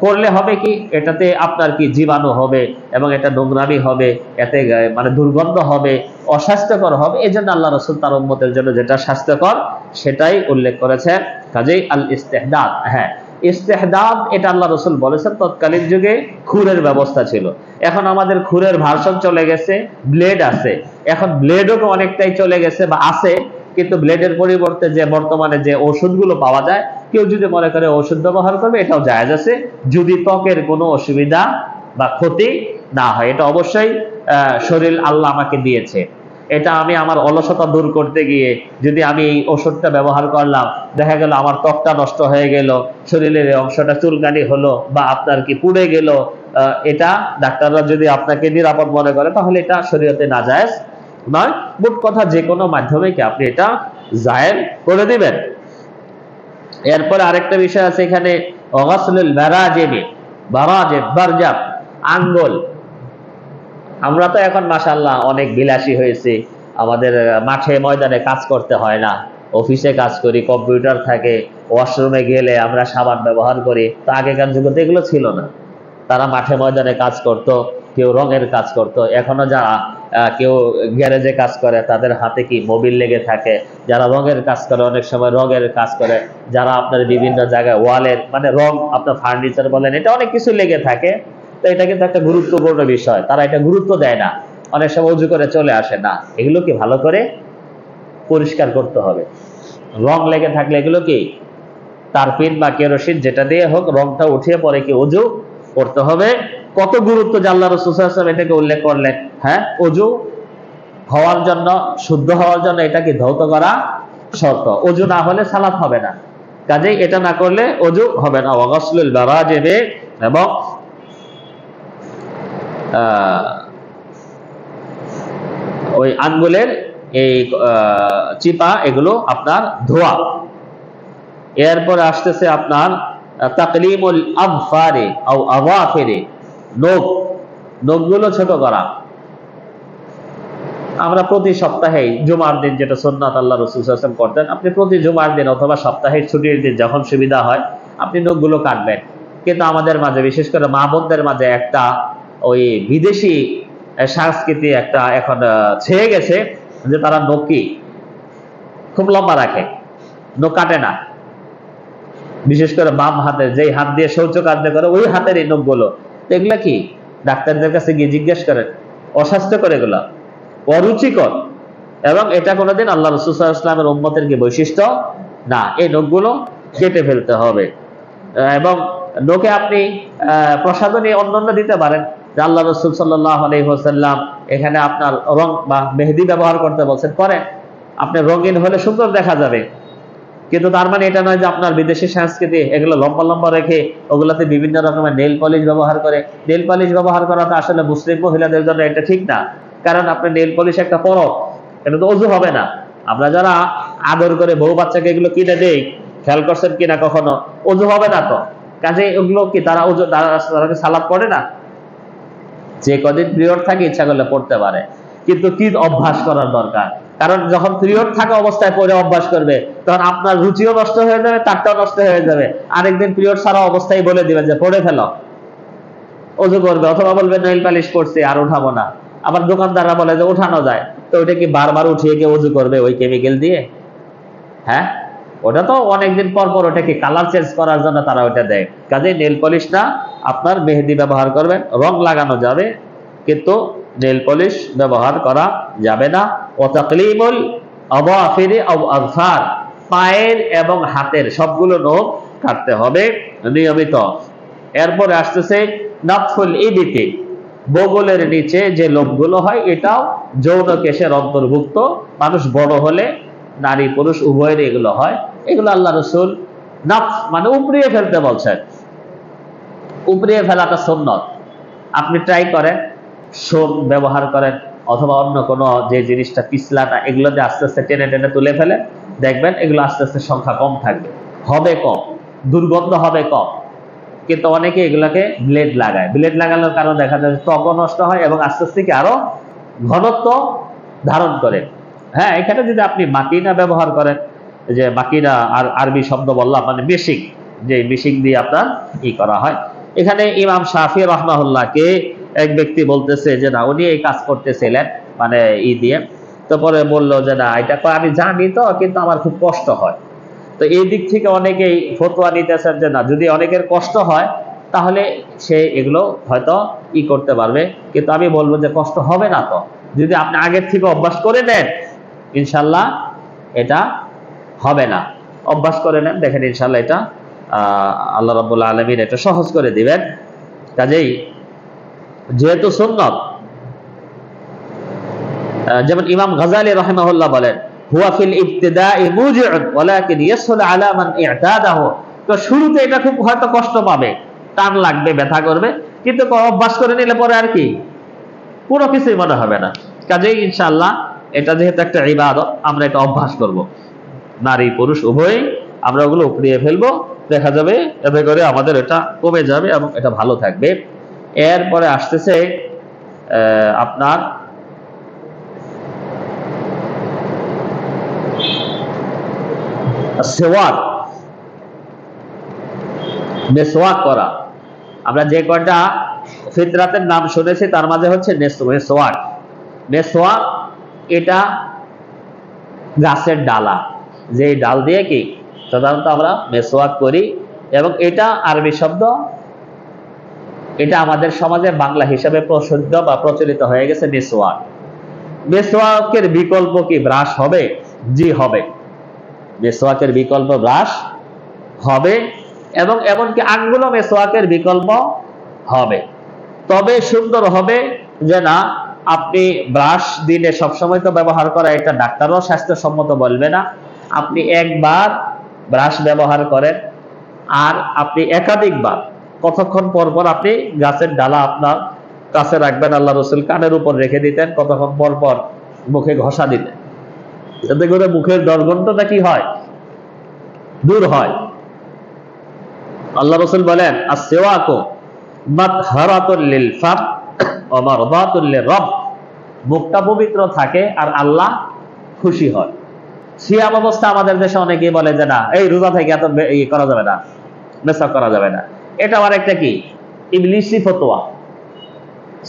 করলে হবে কি, এটাতে আপনার কি জীবাণু হবে, এবং এটা নোংরামি হবে, এতে মানে দুর্গন্ধ হবে, অস্বাস্থ্যকর হবে। এই জন্য আল্লাহ রাসূল তার উম্মতের জন্য যেটা স্বাস্থ্যকর সেটাই উল্লেখ করেছেন। কাজেই আল ইস্তিহদাদ, হ্যাঁ ইস্তিহদাদ, এটা আল্লাহ রাসূল বলেছেন। তৎকালীন যুগে খুরের ব্যবস্থা ছিল, এখন আমাদের খুরের ভার্সন চলে গেছে, ব্লেড আছে। এখন ব্লেডও অনেকটাই চলে গেছে বা আছে, কিন্তু ব্লেডের পরিবর্তে যে বর্তমানে যে ওষুধগুলো পাওয়া যায়, কেউ যদি মনে করে ওষুধ ব্যবহার করবে, এটাও জায়েজ আছে, যদি ত্বকের কোনো অসুবিধা বা ক্ষতি না হয়। এটা অবশ্যই শরীর আল্লাহ আমাকে দিয়েছে, এটা আমি আমার অলসতা দূর করতে গিয়ে যদি আমি এই ওষুধটা ব্যবহার করলাম, দেখা গেল আমার ত্বকটা নষ্ট হয়ে গেল, শরীরের অংশটা চুলকানি হলো, বা আপনার কি পুড়ে গেল, এটা ডাক্তাররা যদি আপনাকে নিরাপদ মনে করে, তাহলে এটা শরীয়তে নাজায়েজ নয়। মোট কথা, যে কোনো মাধ্যমে কি আপনি এটা জায়েজ করে দিবেন। এরপরে আরেকটা বিষয় আছে এখানে, ওয়াগসলুল বারাজিমি, বারজাব, আঙ্গুল। আমরা তো এখন মাশাআল্লাহ অনেক বিলাসী হয়েছে, আমাদের মাঠে ময়দানে কাজ করতে হয় না, অফিসে কাজ করি, কম্পিউটার থাকে, ওয়াশরুমে গেলে আমরা সাবান ব্যবহার করি। তো আগেকার যুগে তো এগুলো ছিল না, তারা মাঠে ময়দানে কাজ করত, কেউ রঙের কাজ করত। এখনো যারা কেউ গ্যারেজে কাজ করে, তাদের হাতে কি মোবিল লেগে থাকে, যারা রঙের কাজ করে অনেক সময় রঙের কাজ করে, যারা আপনার বিভিন্ন জায়গায় ওয়ালের মানে রং, আপনার ফার্নিচার বলেন, এটা অনেক কিছু লেগে থাকে। তো এটা কিন্তু একটা গুরুত্বপূর্ণ বিষয়, তারা এটা গুরুত্ব দেয় না, অনেক সময় উজু করে চলে আসে না। এগুলো কি ভালো করে পরিষ্কার করতে হবে। রং লেগে থাকলে এগুলো কি তারপিন বা কেরোসিন যেটা দিয়ে হোক, রংটা উঠিয়ে পরে কি উজু করতে হবে। কত গুরুত্ব যে আল্লাহ রাসূল সাল্লাল্লাহু আলাইহি ওয়াসাল্লাম এটাকে উল্লেখ করলেন। হ্যাঁ, ওযু হওয়ার জন্য, শুদ্ধ হওয়ার জন্য এটাকে ধৌত করা শর্ত, ওযু না হলে সালাত হবে না। কাজেই এটা না করলে ওযু হবে না। ওয়াগসলুল বারাজিমি, এবং ওই আঙ্গুলের এই চিপা, এগুলো আপনার ধোয়া। এরপর আসতেছে আপনার তাকলিমুল আযফারি আও আযাফিরি, নখগুলো ছোট করা। আমরা প্রতি সপ্তাহে জুমার দিন, যেটা সুন্নাত আল্লাহ রাসূল সাল্লাল্লাহু আলাইহি ওয়াসাল্লাম করতেন, আপনি প্রতি জুমার দিন অথবা সপ্তাহের ছুটির দিন যখন সুবিধা হয় আপনি নখগুলো কাটবেন। কিন্তু আমাদের মাঝে, বিশেষ করে মা বোনদের মাঝে একটা ওই বিদেশি সংস্কৃতি একটা এখন ছেয়ে গেছে, যে তারা নখ খুব লম্বা রাখে, নখ কাটে না। বিশেষ করে বাম হাতে, যেই হাত দিয়ে শৌচকার্য করে ওই হাতের এই নখগুলো, এগুলা কি ডাক্তারদের কাছে গিয়ে জিজ্ঞেস করেন, অস্বাস্থ্যকর, এগুলা অরুচিকর, এবং এটা কোনোদিন আল্লাহ রাসূল সাল্লাল্লাহু আলাইহি ওয়াসাল্লামের উম্মতের কি বৈশিষ্ট্য না। এই নখগুলো কেটে ফেলতে হবে। এবং নখে আপনি প্রসাধনী অন্যান্য দিতে পারেন, যে আল্লাহ রাসূল সাল্লাল্লাহু আলাইহি ওয়াসাল্লাম এখানে আপনার রং বা মেহেদি ব্যবহার করতে বলছেন, করেন। আপনি রঙিন হলে সুন্দর দেখা যাবে, কিন্তু তার মানে এটা নয় যে আপনার বিদেশি সংস্কৃতি এগুলো লম্বা লম্বা রেখে ওগুলাতে বিভিন্ন রকমের নেল পলিশ ব্যবহার করে। নেল পলিশ ব্যবহার করাটা আসলে মুসলিম মহিলাদের জন্য এটা ঠিক না, কারণ আপনি নেল পলিশ একটা পরব, এটা তো ওযু হবে না। আমরা যারা আদর করে বউ বাচ্চাকে এগুলো কিনে দেই, খেয়াল করছেন কিনা কখনো, ওযু হবে না তো, কাজে ওগুলো কি তারা ওযু, তারা সালাত পড়ে না? যে কদিন পিরিয়ড থাকে ইচ্ছা করলে পড়তে পারে, কিন্তু কি অভ্যাস করার দরকার, কারণ যখন পিরিয়ড থাকা অবস্থায় পড়ে অভ্যাস করবে তখন আপনার রুচিও নষ্ট হয়ে যাবে, তারটাও নষ্ট হয়ে যাবে। আরেকদিন পিরিয়ড ছাড়া অবস্থায় বলে দিবেন যে পড়ে ফেলো, ওযু করবে, অথবা বলবে নেইল পালিশ করছে আর উঠাবো না। আবার দোকানদাররা বলে যে উঠানো যায়, তো ওইটা কি বারবার উঠিয়ে গিয়ে ওযু করবে ওই কেমিক্যাল দিয়ে? হ্যাঁ, ওটা তো অনেকদিন পর পর ওটাকে কালার চেঞ্জ করার জন্য তারা ওইটা দেয়। কাজে নেল পলিশটা আপনার মেহেদি ব্যবহার করবেন, রং লাগানো যাবে, কিন্তু নেল পলিশ ব্যবহার করা যাবে না। ও তাকলিমুল আযাফিরি আও আযফার, পায়ের এবং হাতের সবগুলো নখ কাটতে হবে নিয়মিত। এরপরে আসতেছে নাতফুল ইবিতি, বগলের নিচে যে লোমগুলো হয় এটাও যৌন কেশের অন্তর্ভুক্ত। মানুষ বড় হলে নারী পুরুষ উভয়ের এগুলো হয়, এগুলো আল্লাহ রাসূল নাফস মানে উপড়িয়ে ফেলতে বলছেন। উপড়িয়ে ফেলাটা সুন্নত। আপনি ট্রাই করেন, সোম ব্যবহার করেন অথবা অন্য কোনো যে জিনিসটা পিছলাটা, এগুলোতে আস্তে আস্তে টেনে টেনে তুলে ফেলে, দেখবেন এগুলো আস্তে আস্তে সংখ্যা কম থাকবে, হবে কম, দুর্গন্ধ হবে কম। কিন্তু অনেকে এগুলাকে ব্লেড লাগায়, ব্লেড লাগানোর কারণে দেখা যায় ত্বকও নষ্ট হয় এবং আস্তে আস্তে কি আরো ঘনত্ব ধারণ করে। হ্যাঁ, এখানে যদি আপনি মাকিনা ব্যবহার করেন, যে মাকিনা আর আরবি শব্দ বললাম মানে মেশিং, যে মেশিং দিয়ে আপনার করা হয়। এখানে ইমাম শাফি রাহমাহুল্লাহকে এক ব্যক্তি বলতেছে যে না, উনি এই কাজ করতেছিলেন মানে দিয়ে, তারপরে বললো যে না এটা আমি জানি তো, কিন্তু আমার খুব কষ্ট হয়। তো এই দিক থেকে অনেকেই ফতোয়া নিতেছেন যে না, যদি অনেকের কষ্ট হয় তাহলে সে এগুলো হয়তো করতে পারবে, কিন্তু আমি বলবো যে কষ্ট হবে না। তো যদি আপনি আগের থেকে অভ্যাস করে নেন ইনশাল্লাহ এটা হবে না। অভ্যাস করে নেন, দেখেন ইনশাল্লাহ এটা আল্লাহ রাব্বুল আলামিন এটা সহজ করে দিবেন। কাজেই যেহেতু সুন্নাত, যেমন ইমাম গাযালি রাহিমাহুল্লাহ বলেন, হুয়া ফিল ইবতিদাই মুজিউন ওয়ালাকিন ইয়াসহুল আলা মান ইতাদাহু, তো শুরুতে এটা খুব হয়তো কষ্ট পাবে, টান লাগবে, ব্যথা করবে, কিন্তু অভ্যাস করে নিলে পরে আর কি পুরো কিছুই মনে হবে না। কাজেই ইনশাআল্লাহ এটা যেহেতু একটা ইবাদত, আমরা এটা অভ্যাস করব, নারী পুরুষ উভয়ই আমরা ওগুলো উপড়িয়ে ফেলবো, দেখা যাবে এতে করে আমাদের এটা কমে যাবে এবং এটা ভালো থাকবে। এরপরে আসতেছে আপনার সেওয়াক, মেসওয়াক করা। আমরা যে কয়টা ফিতরাতের নাম শুনেছি তার মাঝে হচ্ছে মেসওয়াক। মেসওয়াক এটা গাছের ডালা, যে ডাল দিয়ে কি সাধারণত আমরা মেসওয়াক করি, এবং এটা আরবি শব্দ, এটা আমাদের সমাজে বাংলা হিসাবে প্রসিদ্ধ বা প্রচলিত হয়ে গেছে মেসওয়াক। মেসওয়াকের বিকল্প কি ব্রাশ হবে? জি হবে, মেসওয়াকের বিকল্প ব্রাশ হবে, এবং এমনকি আঙ্গুলও মেসওয়াকের বিকল্প হবে। তবে সুন্দর হবে যে না, আপনি ব্রাশ দিনে সবসময় তো ব্যবহার করা এটা ডাক্তারও স্বাস্থ্যসম্মত বলবে না। আপনি একবার ব্রাশ ব্যবহার করেন, আর আপনি একাধিকবার কতক্ষণ পর পর আপনি গাছের ডালা আপনার কাছে রাখবেন। আল্লাহ রাসূল কানের উপর রেখে দিতেন, কতক্ষণ পর পর মুখে ঘষা দিতেন, এতে করে মুখের দুর্গন্ধটা কি হয়, দূর হয়। আল্লাহ রাসূল বলেন, আস-সিওয়াকু মাতহারাতুল লিল ফাম ওয়া মারদাতুল লির-রাব। মুখটা পবিত্র থাকে আর আল্লাহ খুশি হয়। সিয়াম অবস্থা আমাদের দেশে অনেকেই বলে যে না, এই রোজা থেকে এত করা যাবে না, মেসওয়াক করা যাবে না। এটা আবার একটা কি ইবলিসি ফতোয়া।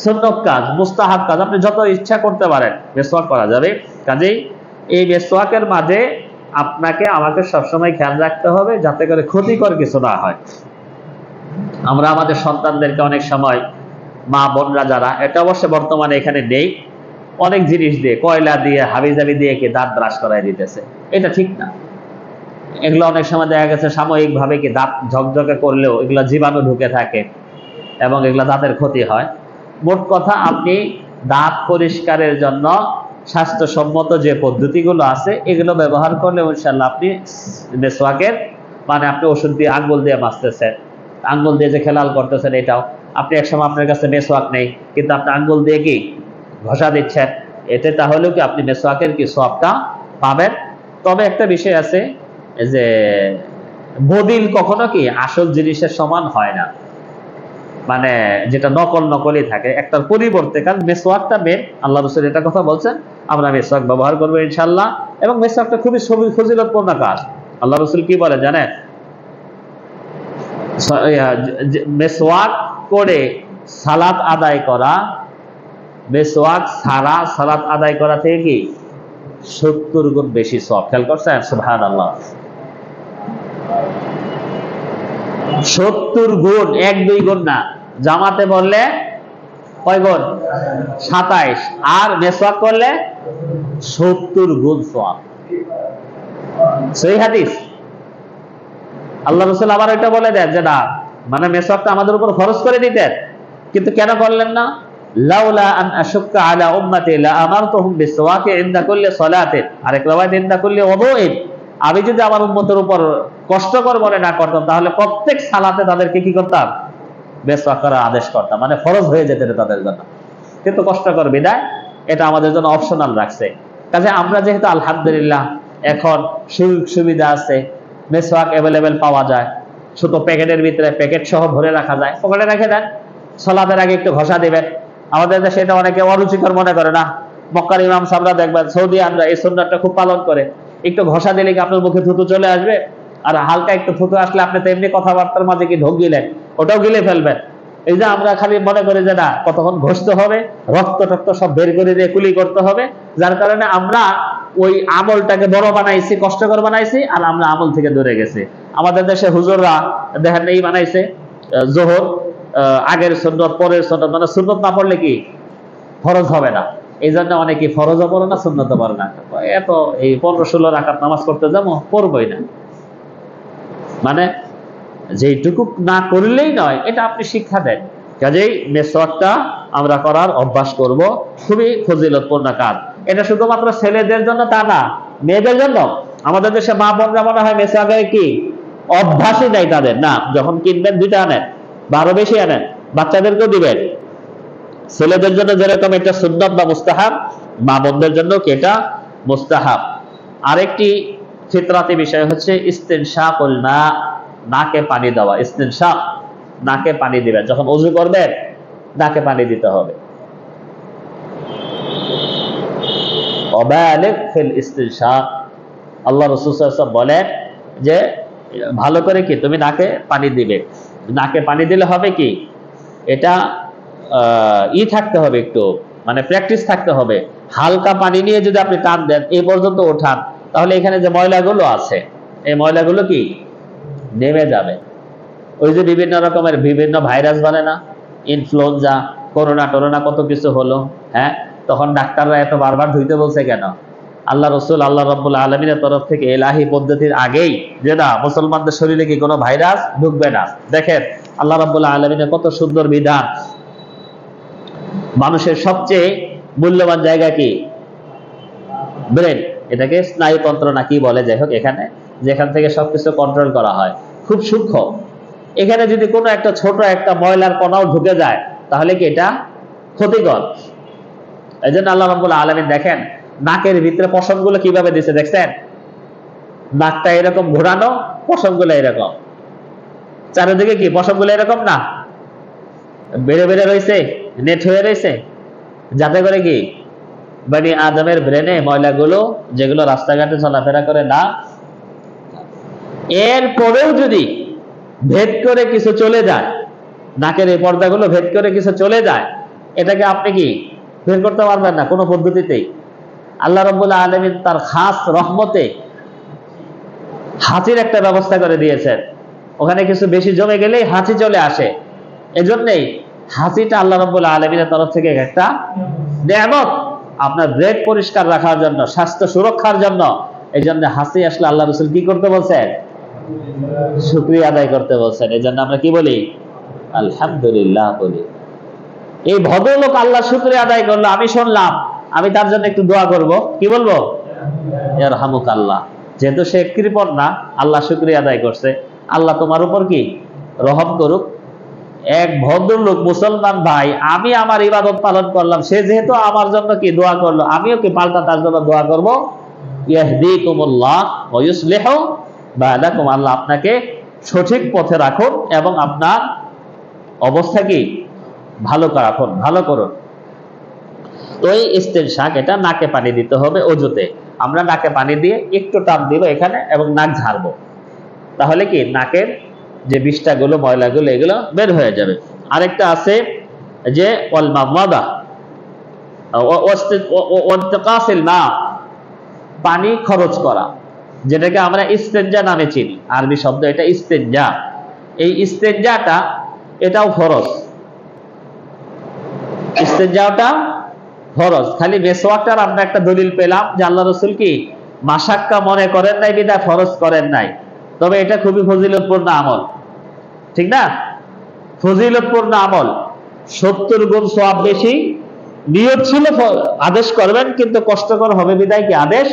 সুন্নত কাজ, মুস্তাহাব কাজ আপনি যত ইচ্ছা করতে পারেন, মেসওয়াক করা যাবে। কাজেই এই মেসওয়াকের মাঝে আপনাকে আমাকে সবসময় খেয়াল রাখতে হবে যাতে করে ক্ষতিকর কিছু না হয়। আমরা আমাদের সন্তানদেরকে অনেক সময়, মা বোনরা যারা, এটা অবশ্য বর্তমানে এখানে নেই, অনেক জিনিস দিয়ে, কয়লা দিয়ে, হাবিজাবি দিয়ে কি দাঁত ব্রাশ করাই দিতেছে। এটা ঠিক না। এগুলো অনেক সময় দেখা গেছে সাময়িক ভাবে কি দাঁত ঝকঝকে করলেও এগুলো জীবাণু ঢুকে থাকে এবং এগুলো দাঁতের ক্ষতি হয়। মোট কথা, আপনি দাঁত পরিষ্কারের জন্য স্বাস্থ্যসম্মত যে পদ্ধতিগুলো আছে এগুলো ব্যবহার করলে ইনশাআল্লাহ আপনি মেসওয়াকের মানে আপনি ওষুধ দিয়ে আঙ্গুল দিয়ে মাজতেছেন, আঙ্গুল দিয়ে যে খেলাল করতেছেন, এটাও আপনি একসময় আপনার কাছে মেসওয়াক নেই কিন্তু আপনি আঙ্গুল দিয়ে কি ঘষা দিচ্ছেন, এতে তাহলেও কি আপনি মেসওয়াকের কি সওয়াবটা পাবেন। তবে একটা বিষয় আছে যে বদিল কখনো কি আসল জিনিসের সমান হয় না, মানে যেটা নকলই থাকে একটার পরিবর্তে। কারণ মেসওয়াকটা মেন, আল্লাহ রাসূল এটা কথা বলছেন, আমরা মেসওয়াক ব্যবহার করবো ইনশাআল্লাহ। এবং মেসওয়াকটা খুবই ফজিলতপূর্ণ কাজ। আল্লাহ রাসূল কি বলে জানেন? মেসওয়াক করে সালাত আদায় করা, মেসওয়াক ছাড়া সালাত আদায় করা থেকে কি 70 গুণ বেশি সওয়াব। খেয়াল করছেন? সুবহানাল্লাহ, 70 গুণ, 1-2 গুণ না। জামাতে বললে কয় গুণ? 27। আর মেসওয়াক করলে 70 গুণ সওয়াব। সহিহ হাদিস। আল্লাহ রাসূল আবার এটা বলে দেন যে না, মানে মেসওয়াকটা আমাদের উপর খরচ করে দিতেন, কিন্তু কেন করলেন না? লাউলা আন আশুক্কা আলা উম্মতি লা আমারতুহুম বিসওয়াকি ইনদা কুল্লি সালাতিন, আরেক riwayat ইনদা কুল্লি ওযুইন। আমি যদি আমার উম্মতের উপর কষ্টকর মনে না করতাম তাহলে প্রত্যেক সালাতে তাদেরকে কি করতাম? মেসওয়াক করার আদেশ করতাম, মানে ফরজ হয়ে যেত তাদের জন্য। কিন্তু কষ্টকর বিদায় এটা আমাদের জন্য অপশনাল রাখছে। কাজে আমরা যেহেতু আলহামদুলিল্লাহ এখন সুযোগ সুবিধা আছে, মেসওয়াক অ্যাভেলেবেল পাওয়া যায়, ছোট প্যাকেটের ভিতরে প্যাকেট সহ ভরে রাখা যায়, পকেটে রেখে দেন, সালাতের আগে একটু ঘষা দিবেন। আমাদের দেশে এটা অনেকে অরুচিকর মনে করে না। মক্কার ইমাম সাহেবরা দেখবেন, সৌদি আমরা এই সুন্নাতটা খুব পালন করে, একটু ঘষা দিলে কি আপনার মুখে থুতু চলে আসবে? আর হালকা একটু থুতু আসলে আপনি তো এমনি কথাবার্তার মাঝে কি ঢোক গিলেন, ওটাও গিলে ফেলবেন। এই যে আমরা খালি মনে করি যে না, কতক্ষণ ঘষতে হবে, রক্ত টক্ত সব বের করে দিয়ে কুলি করতে হবে, যার কারণে আমরা ওই আমলটাকে বড় বানাইছি, কষ্টকর বানাইছি, আর আমরা আমল থেকে দূরে গেছি। আমাদের দেশে হুজুররা দেখেন এই বানাইছে, জোহর আগের সুন্নত পরের সুন্নত, মানে সুন্নত না পড়লে কি ফরজ হবে না। এই জন্য অনেকে ফরজও পড়ে না, সুন্নতও পড়ে না। এত এই 15-16 রাকাত নামাজ পড়তে যাবো, পড়বই না। মানে যেইটুকু না করলেই নয়, এটা আপনি শিক্ষা দেন। কাজেই মেসওয়াকটা আমরা করার অভ্যাস করব, খুবই ফজিলতপূর্ণ কাজ। এটা শুধুমাত্র ছেলেদের জন্য তা না, মেয়েদের জন্য। আমাদের দেশে মা বোনরা মনে হয় মেসওয়াকের কি অভ্যাসই নাই তাদের। না, যখন কিনবেন 2টা আনেন, 12 বেশি আনেন, বাচ্চাদেরকেও দিবেন। ছেলেদের জন্য যেরকম এটা সুন্নাত বা মুস্তাহাব, মা বোনদের জন্য কি এটা মুস্তাহাব। আরেকটি ফিতরাতি বিষয় হচ্ছে ইস্তিনশাকুল মা, নাকে পানি দেওয়া। ইস্তিনশাক, নাকে পানি দিবেন যখন ওযু করবেন, নাকে পানি দিতে হবে। ওয়াবালিগ ফিল ইস্তিনশাক, আল্লাহ রাসূল সাল্লাল্লাহু আলাইহি ওয়াসাল্লাম বলেন যে ভালো করে কি তুমি নাকে পানি দিবে। নাকে পানি দিলে হবে কি, এটা থাকতে হবে, একটু মানে প্র্যাকটিস থাকতে হবে। হালকা পানি নিয়ে যদি আপনি টান দেন, এই পর্যন্ত ওঠান, তাহলে এখানে যে ময়লাগুলো আছে এই ময়লাগুলো কি নেমে যাবে। ওই যে বিভিন্ন রকমের বিভিন্ন ভাইরাস বানে না, ইনফ্লুয়েঞ্জা, করোনা টোরোনা, কত কিছু হলো, হ্যাঁ, তখন ডাক্তাররা এত বারবার ধুইতে বলছে কেন? আল্লাহ রাসূল, আল্লাহ রাব্বুল আলামিনের তরফ থেকে ইলাহি পদ্ধতির আগেই যে না, মুসলমানদের শরীরে কি কোনো ভাইরাস ঢুকবে না। দেখেন আল্লাহ রাব্বুল আলামিনের কত সুন্দর বিধান। মানুষের সবচেয়ে মূল্যবান জায়গা কি? ব্রেন। এটাকে স্নায়ুতন্ত্র না কি বলে, যাই হোক, এখানে যেখান থেকে সবকিছু কন্ট্রোল করা হয়, খুব সূক্ষ্ম। এখানে যদি কোনো একটা ছোট একটা ময়লার কণাও ঢুকে যায় তাহলে কি এটা ক্ষতিকর। এই জন্য আল্লাহ রাব্বুল আলামিন দেখেন নাকের ভিতরে পশমগুলো কিভাবে দিছে, দেখছেন? নাকটা এরকম ঘোরানো, পশমগুলো এরকম। চারিদিকে কি পশমগুলো এরকম না বেড়ে বেড়ে রয়েছে, নেট হয়ে রয়েছে, যাতে করে কি বনি আদমের ব্রেনে ময়লাগুলো যেগুলো রাস্তাঘাটে চলাফেরা করে না, এরপরেও যদি ভেদ করে কিছু চলে যায়, নাকের এই পর্দাগুলো ভেদ করে কিছু চলে যায়, এটাকে আপনি কি বের করতে পারবেন না কোনো পদ্ধতিতেই। আল্লাহ রাব্বুল আলামিন তার খাস রহমতে হাঁচির একটা ব্যবস্থা করে দিয়েছেন। ওখানে কিছু বেশি জমে গেলেই হাঁচি চলে আসে। এজন্যই হাঁচিটা আল্লাহ রাব্বুল আলামিনের তরফ থেকে একটা নিয়ামত, আপনার ব্রেক পরিষ্কার রাখার জন্য, স্বাস্থ্য সুরক্ষার জন্য। এই জন্য হাঁচি আসলে আল্লাহ রাসূল কি করতে বলছেন? শুকরিয়া আদায় করতে বলছেন। এই জন্য আমরা কি বলি? আলহামদুলিল্লাহ বলি। এই ভদ্রলোক আল্লাহ শুকরিয়া আদায় করলো, আমি শুনলাম, আমি তার জন্য একটু দোয়া করব। কি বলবো? ইয়ারহামুকাল্লাহ। যেহেতু সে কৃপণ না, আল্লাহ শুকরিয়া আদায় করছে, আল্লাহ তোমার উপর কি রহম করুক। এক ভদ্রলোক মুসলমান ভাই, আমি আমার ইবাদত পালন করলাম, সে যেহেতু আমার জন্য কি দোয়া করলো, আমিও কি পাল্টা তার জন্য দোয়া করব। ইয়াহদিকুমুল্লাহ ওয়া ইউসলিহু বালাকুম। আল্লাহ আপনাকে সঠিক পথে রাখুন এবং আপনার অবস্থা কি ভালো রাখুন, ভালো করুন। তো এই ইস্তেনশাক, এটা নাকে পানি দিতে হবে অজুতে। আমরা নাকে পানি দিয়ে একটু টান দিব এখানে এবং নাক ঝাড়বো, তাহলে কি নাকের যে বিষ্ঠাগুলো, ময়লাগুলো, এগুলো বের হয়ে যাবে। আরেকটা আছে যে ওয়াল মাদমাদা ওয়ান্তিকাসিল মা, পানি খরচ করা, যেটাকে আমরা ইস্তেনজা নামে চিনি। আরবি শব্দ এটা ইস্তেনজা। এই ইস্তেনজাটা এটাও ফরজ, ইস্তেনজাটা ফরজ। খালি মেসওয়াকটার আমরা একটা দলিল পেলাম যে আল্লাহ রাসূল কি মাশাক্কা মনে করেন নাই, বিধায় ফরজ করেন নাই। তবে এটা খুবই ফজিলতপূর্ণ আমল, ঠিক না? ফজিলতপূর্ণ আমল, 70 গুণ সওয়াব বেশি। নিয়ত ছিল আদেশ করবেন, কিন্তু কষ্টকর হবে বিধায় কি আদেশ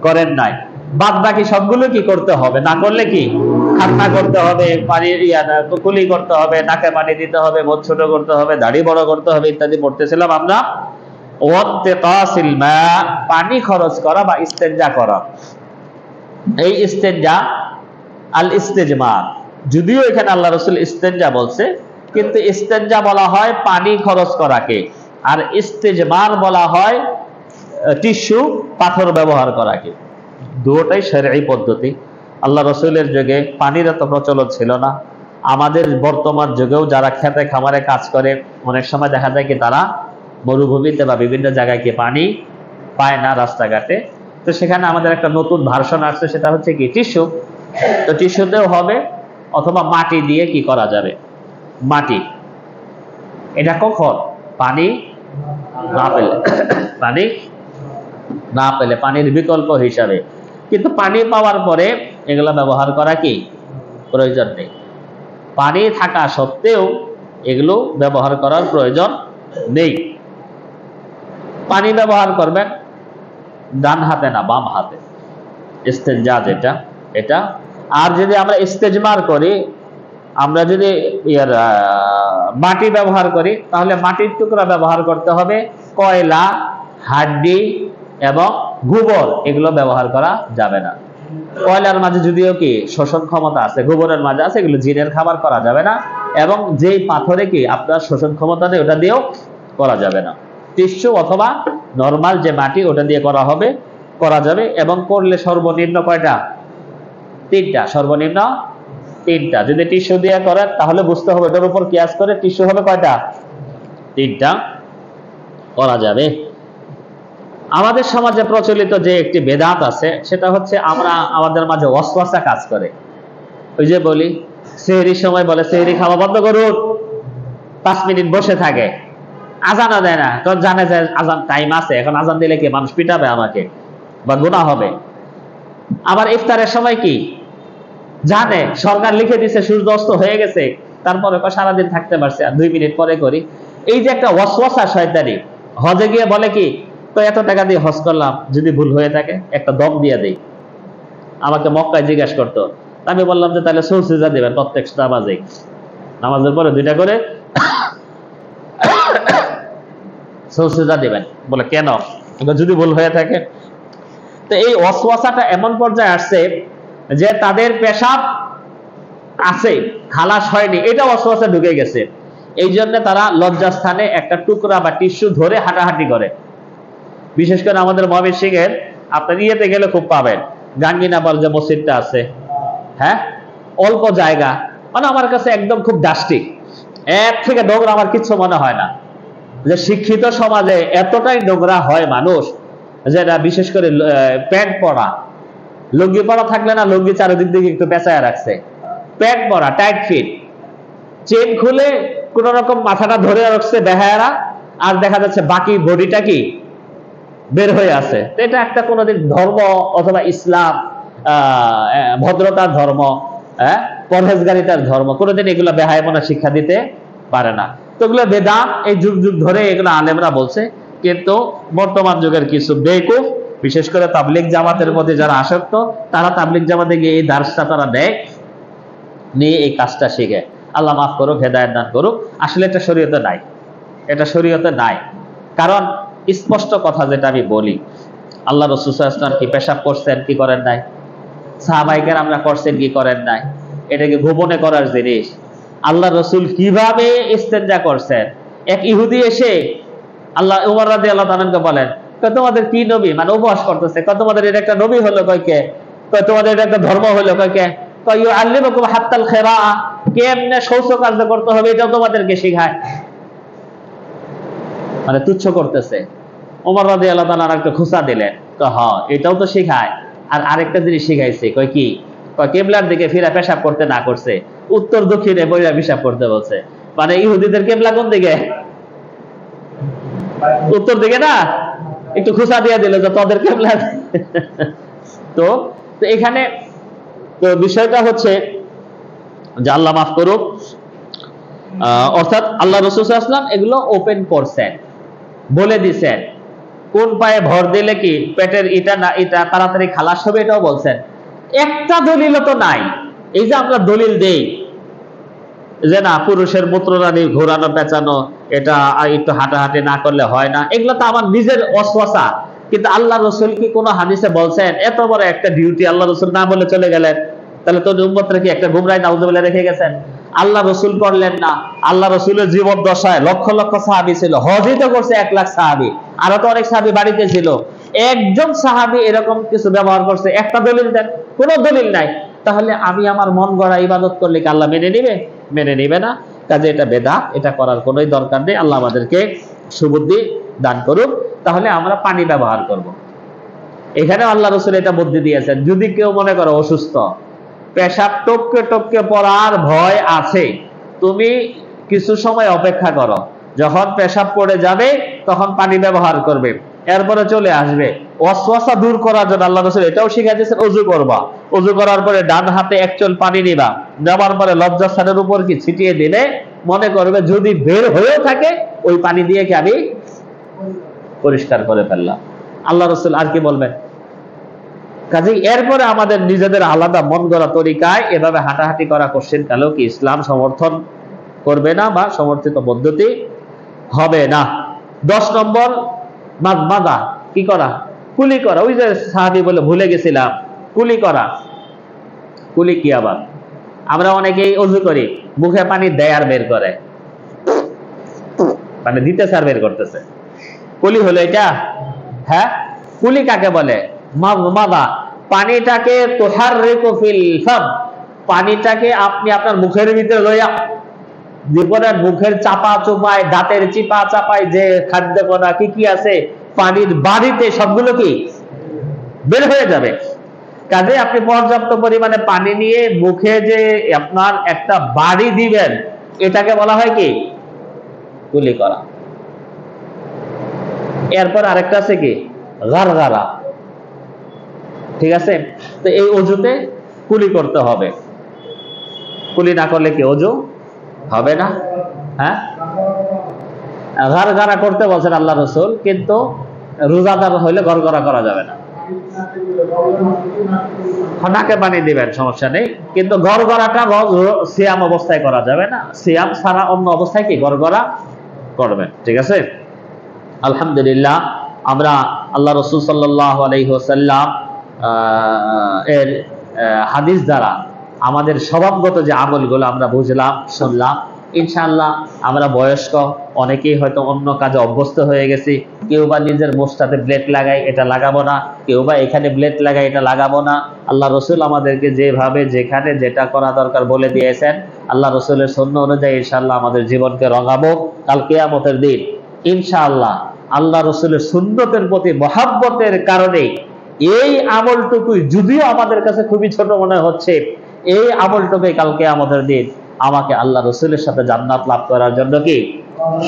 করেন নাই। বাদ বাকি সবগুলো কি করতে হবে, না করলে কি খাতনা করতে হবে, পানি কুলি করতে হবে, নাকে পানি দিতে হবে, মুখ ছোট করতে হবে, দাড়ি বড় করতে হবে, ইত্যাদি পড়তেছিলাম আমরা। ওয়ান্তিকাসিল মা, পানি খরচ করা বা ইস্তেনজা করা। এই ইস্তেনজা আল ইস্তেজমার, যদিও এখানে আল্লাহ রাসূল ইস্তেনজা বলছে, কিন্তু ইস্তেনজা বলা হয় পানি খরচ করাকে, আর ইস্তেজমার বলা হয় টিস্যু, পাথর ব্যবহার করাকে। দুটোটাই শরঈ পদ্ধতি। আল্লাহ রাসূলের যুগে পানির এত প্রচলন ছিল না। আমাদের বর্তমান যুগেও যারা খেতে খামারে কাজ করে, অনেক সময় দেখা যায় কি তারা মরুভূমিতে বা বিভিন্ন জায়গায় কি পানি পায় না রাস্তাঘাটে। তো সেখানে আমাদের একটা নতুন ভার্সন আসছে, সেটা হচ্ছে কি টিস্যু। তো টিস্যুতেও হবে, অথবা মাটি দিয়ে কি করা যাবে, মাটি। এটা কখন? পানি না পেলে, পানি না পেলে, পানির বিকল্প হিসাবে। কিন্তু পানি পাওয়ার পরে এগুলো ব্যবহার করা কি প্রয়োজন নেই। পানি থাকা সত্ত্বেও এগুলো ব্যবহার করার প্রয়োজন নেই। পানি ব্যবহার করবেন ডান হাতে না বাম হাতে, ইস্তেনজা যেটা এটা। আর যদি আমরা ইস্তেজমার করি, আমরা যদি মাটি ব্যবহার করি, তাহলে মাটির টুকরা ব্যবহার করতে হবে। কয়লা, হাড্ডি এবং গোবর এগুলো ব্যবহার করা যাবে না। কয়লার মাঝে যদিও কি শোষণ ক্ষমতা আছে, গোবরের মাঝে আছে, এগুলো জিনের খাবার করা যাবে না। এবং যেই পাথরে কি আপনার শোষণ ক্ষমতা নেই, ওটা দিয়েও করা যাবে না। টিস্যু অথবা নরমাল যে মাটি, ওটা দিয়ে করা হবে, করা যাবে। এবং করলে সর্বনিম্ন কয়টা? 3টা, সর্বনিম্ন 3টা। যদি টিস্যু দিয়ে করেন তাহলে বুঝতে হবে এটার উপর কিয়াস করে টিস্যু হবে কয়টা? 3টা করা যাবে। আমাদের সমাজে প্রচলিত যে একটি বেদাত আছে, সেটা হচ্ছে আমরা আমাদের মাঝে ওয়াসওয়াসা কাজ করে। ওই যে বলি সেহরির সময় বলে সেহরি খাওয়া বন্ধ করুন, 5 মিনিট বসে থাকে, আজানও দেয় না, কারণ জানে যে আজান টাইম আছে, এখন আজান দিলে কি মানুষ পিটাবে আমাকে বা গুনাহ হবে। আবার ইফতারের সময় কি জানে সরকার লিখে দিছে সূর্য অস্ত হয়ে গেছে, তারপরে সারাদিন থাকতে পারছে, আর 2 মিনিট পরে করি। এই যে একটা ওয়াসওয়াসা শয়তানি। হজে গিয়ে বলে কি, তো এত টাকা দিয়ে হজ করলাম, যদি ভুল হয়ে থাকে একটা দম দিয়ে দেই। আমাকে মক্কায় জিজ্ঞাসা করতো, আমি বললাম যে তাহলে সুজদা দিবেন প্রত্যেকটা নামাজে, নামাজের পরে 2টা করে সুজদা দিবেন। বলে কেন? যদি ভুল হয়ে থাকে। তো এই ওয়াসওয়াসাটা এমন পর্যায়ে আসছে যে তাদের পেশাব আছে, খালাস হয়নি, এটা ওয়াসওয়াসা ঢুকে গেছে। এই জন্য তারা লজ্জাস্থানে একটা টুকরা বা টিস্যু ধরে হাঁটাহাঁটি করে। বিশেষ করে আমাদের ময়মনসিংহের আপনার ইয়েতে গেলে খুব পাবেন, গাঙ্গিনাপাল যে মসজিদটা আছে, হ্যাঁ, অল্প জায়গা, মানে আমার কাছে একদম খুব ডাস্টিক, এর থেকে নোংরা আমার কিছু মনে হয় না। যে শিক্ষিত সমাজে এতটাই নোংরা হয় মানুষ, যেটা বিশেষ করে প্যান্ট পরা, লুঙ্গি পরা থাকলে না, লুঙ্গি চারিদিক দিকে একটু পেঁচায় রাখছে, প্যান্ট পরা টাইট ফিট, চেন খুলে কোন রকম মাথাটা ধরে রাখছে বেহায়ারা, আর দেখা যাচ্ছে বাকি বডিটা কি বের হয়ে আছে। এটা একটা কোনোদিন ধর্ম অথবা ইসলাম, ভদ্রতার ধর্ম, পরহেজগারিতার ধর্ম, কোনোদিন এগুলো বেহায়াপনা শিক্ষা দিতে পারে না। তো এগুলো বেদাত, এই যুগ যুগ ধরে এগুলো আলেমরা বলছে। কিন্তু বর্তমান যুগের কিছু বেকুফ, বিশেষ করে তাবলিগ জামাতের মধ্যে যারা আসক্ত, তারা তাবলিগ জামাতে গিয়ে এই দার্সটা তারা নেয়, নিয়ে এই কাজটা শিখে। আল্লাহ মাফ করুক, হেদায়েত দান করুক। আসলে এটা শরীয়তে নাই, এটা শরীয়তে নাই। কারণ স্পষ্ট কথা যেটা আমি বলি, আল্লাহ রাসূল সাল্লাল্লাহু আলাইহি ওয়াসাল্লাম কি পেশাব করছেন কি করেন নাই? সাহাবায়ে কেরামরা করছেন কি করেন নাই? এটা কি গোপনে করার জিনিস? আল্লাহ রাসূল কিভাবে ইস্তেনজা করছেন? এক ইহুদি এসে আল্লাহ উমর রাদিয়াল্লাহু তাআলা কে বলেন, তোমাদের কি নবী, মানে উপহাস করতেছে, তোমাদের এটা একটা নবী হলো কয়কে, তোমাদের এটা একটা ধর্ম হলো কয়কে, ইউআল্লিমুকুম হাত্তাল খিরাআ, কেমনে শৌচ কার্য করতে হবে এটাও তোমাদেরকে শেখায়। মানে তুচ্ছ করতেছে। ওমর রাদিয়াল্লাহু তাআলা আরেকটা খুঁচা দিলেন, তো হ্যাঁ এটাও তো শেখায়, আর আরেকটা জিনিস শিখাইছে, কয় কি, কয় কিবলার দিকে ফিরে পেশাব করতে না করছে, উত্তর দক্ষিণে বইরা পেশাব করতে বলছে। মানে ইহুদিদের কিবলা কোন দিকে? উত্তর দিকে না, একটু খুঁচা দিয়ে দিল যে তোদের কিবলা। তো এখানে তো বিষয়টা হচ্ছে যে আল্লাহ মাফ করুক, অর্থাৎ আল্লাহ রাসূল সাল্লাল্লাহু আলাইহি ওয়াসাল্লাম এগুলো ওপেন করছেন, বলে দিছেন কোন পায়ে ভর দিলে কি পেটের এটা না এটা তাড়াতাড়ি খালাস হবে, এটাও বলছেন। একটা দলিল তো নাই। এই যে আমরা দলিল দেই যে না পুরুষের মূত্রনালী ঘোরানো পেঁচানো এটা একটু হাঁটাহাঁটি না করলে হয় না, এগুলো তো আমার নিজের ওয়াসওয়াসা। কিন্তু আল্লাহ রাসূল কি কোনো হাদিসে বলছেন? এত বড় একটা ডিউটি আল্লাহ রাসূল না বলে চলে গেলেন, তাহলে তো উম্মতরা কি একটা গুমরাহ নাউজুবিল্লাহ রেখে গেছেন? আল্লাহ রাসূল করলেন না। আল্লাহ রাসূলের জীবন দশায় লক্ষ লক্ষ সাহাবী ছিল, হজই তো করছে 1 লাখ সাহাবী, আরো তো অনেক সাহাবী বাড়িতে ছিল। একজন সাহাবী এরকম কিছু ব্যবহার করছে, একটা দলিল দেন। কোনো দলিল নাই। তাহলে আমি আমার মন গড়া ইবাদত করলে কি আল্লাহ মেনে নিবে? মেনে নিবে না। কাজে এটা বেদাত, এটা করার কোনোই দরকার নেই। আল্লাহ আমাদেরকে সুবুদ্ধি দান করুক। তাহলে আমরা পানি ব্যবহার করব। এখানে আল্লাহ রাসূল এটা বুদ্ধি দিয়েছেন, যদি কেউ মনে করো অসুস্থ, পেশাব টপকে টপকে পড়ার ভয় আছে, তুমি কিছু সময় অপেক্ষা করো, যখন পেশাব পড়ে যাবে তখন পানি ব্যবহার করবে, এরপরে চলে আসবে। ওয়াসওয়াসা দূর করার জন্য আল্লাহ রাসূল এটাও শিখিয়ে দিয়েছেন, ওযু করবা, ওযু করার পরে ডান হাতে এক চুল পানি নিবা, নেওয়ার পরে লজ্জাস্থানের উপর কি ছিটিয়ে দিলে মনে করবে যদি বের হয়েও থাকে ওই পানি দিয়ে কি আমি পরিষ্কার করে ফেললাম। আল্লাহ রাসূল আর কি বলবেন? কাজেই এরপরে আমাদের নিজেদের আলাদা মন গড়া তরিকায় এভাবে হাঁটাহাঁটি করা কোশ্চেন কালেও কি ইসলাম সমর্থন করবে না বা সমর্থিত পদ্ধতি হবে না। 10 নম্বর মাদমাদা, কি করা? কুলি করা। ওই যে সাহাবী বলে ভুলে গেছিলাম, কুলি করা। কুলি কি আবার? আমরা অনেকেই ওযু করি, মুখে পানি দেয় আর বের করে, মানে দিতেছে আর বের করতেছে। কুলি হলো এটা? হ্যাঁ, কুলি কাকে বলে? মাদমাদা, পানিটাকে তুহাররিকু ফিল ফাম, পানিটাকে আপনি আপনার মুখের ভিতরে লইয়া জীবনের মুখের চাপা চোপায়, দাঁতের চিপা চাপায় যে খাদ্য কণা কি কি আছে পানির বাড়িতে সবগুলো কি বের হয়ে যাবে। কাজে আপনি পর্যাপ্ত পরিমাণে পানি নিয়ে মুখে যে আপনার একটা বাড়ি দিবেন, এটাকে বলা হয় কি? কুলি করা। এরপর আরেকটা আছে কি? গারগারা। ঠিক আছে? তো এই ওযুতে কুলি করতে হবে। কুলি না করলে কি ওযু হবে না? হ্যাঁ, গারগারা করতে বলছেন আল্লাহ রাসূল, কিন্তু রোজাদার হইলে গরগরা করা যাবে না। নাকে পানি দিবেন, সমস্যা নেই, কিন্তু গরগরাটা সিয়াম অবস্থায় করা যাবে না। সিয়াম ছাড়া অন্য অবস্থায় কি গরগরা করবেন। ঠিক আছে? আলহামদুলিল্লাহ, আমরা আল্লাহ রাসূল সাল্লাল্লাহু আলাইহি ওয়াসাল্লাম এর হাদিস দ্বারা আমাদের স্বভাবগত যে আমলগুলো আমরা বুঝলাম, শুনলাম, ইনশাআল্লাহ আমরা বয়স্ক, অনেকেই হয়তো অন্য কাজে অভ্যস্ত হয়ে গেছি। কেউ বা নিজের মোস্তাতে ব্লেড লাগাই, এটা লাগাবো না। কেউ বা এখানে ব্লেড লাগাই, এটা লাগাবো না। আল্লাহ রসুল আমাদেরকে যেভাবে যেখানে যেটা করা দরকার বলে দিয়েছেন, আল্লাহ রসুলের সুন্নাহ অনুযায়ী ইনশাআল্লাহ আমাদের জীবনকে রঙাবো। কাল কিয়ামতের দিন ইনশাআল্লাহ আল্লাহ রসুলের সুন্নতের প্রতি মহাব্বতের কারণে এই আমলটুকুই, যদিও আমাদের কাছে খুবই ছোট মনে হচ্ছে, এই আমলটুকুই কালকে আমাদের দিন আমাকে আল্লাহ রসুলের সাথে জান্নাত লাভ করার জন্য কি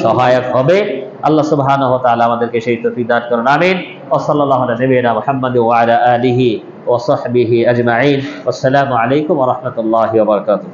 সহায়ক হবে। আল্লাহ সুবহানাহু ওয়া তাআলা আমাদেরকে সেই তৌফিক দান করুন, আমিন। ওয়া সাল্লাল্লাহু আলা নবিয়িনা মুহাম্মাদ ওয়া আলা আলিহি ওয়া সাহবিহি আজমাইন। আসসালামু আলাইকুম ওয়া রাহমাতুল্লাহি ওয়া বারাকাতুহু।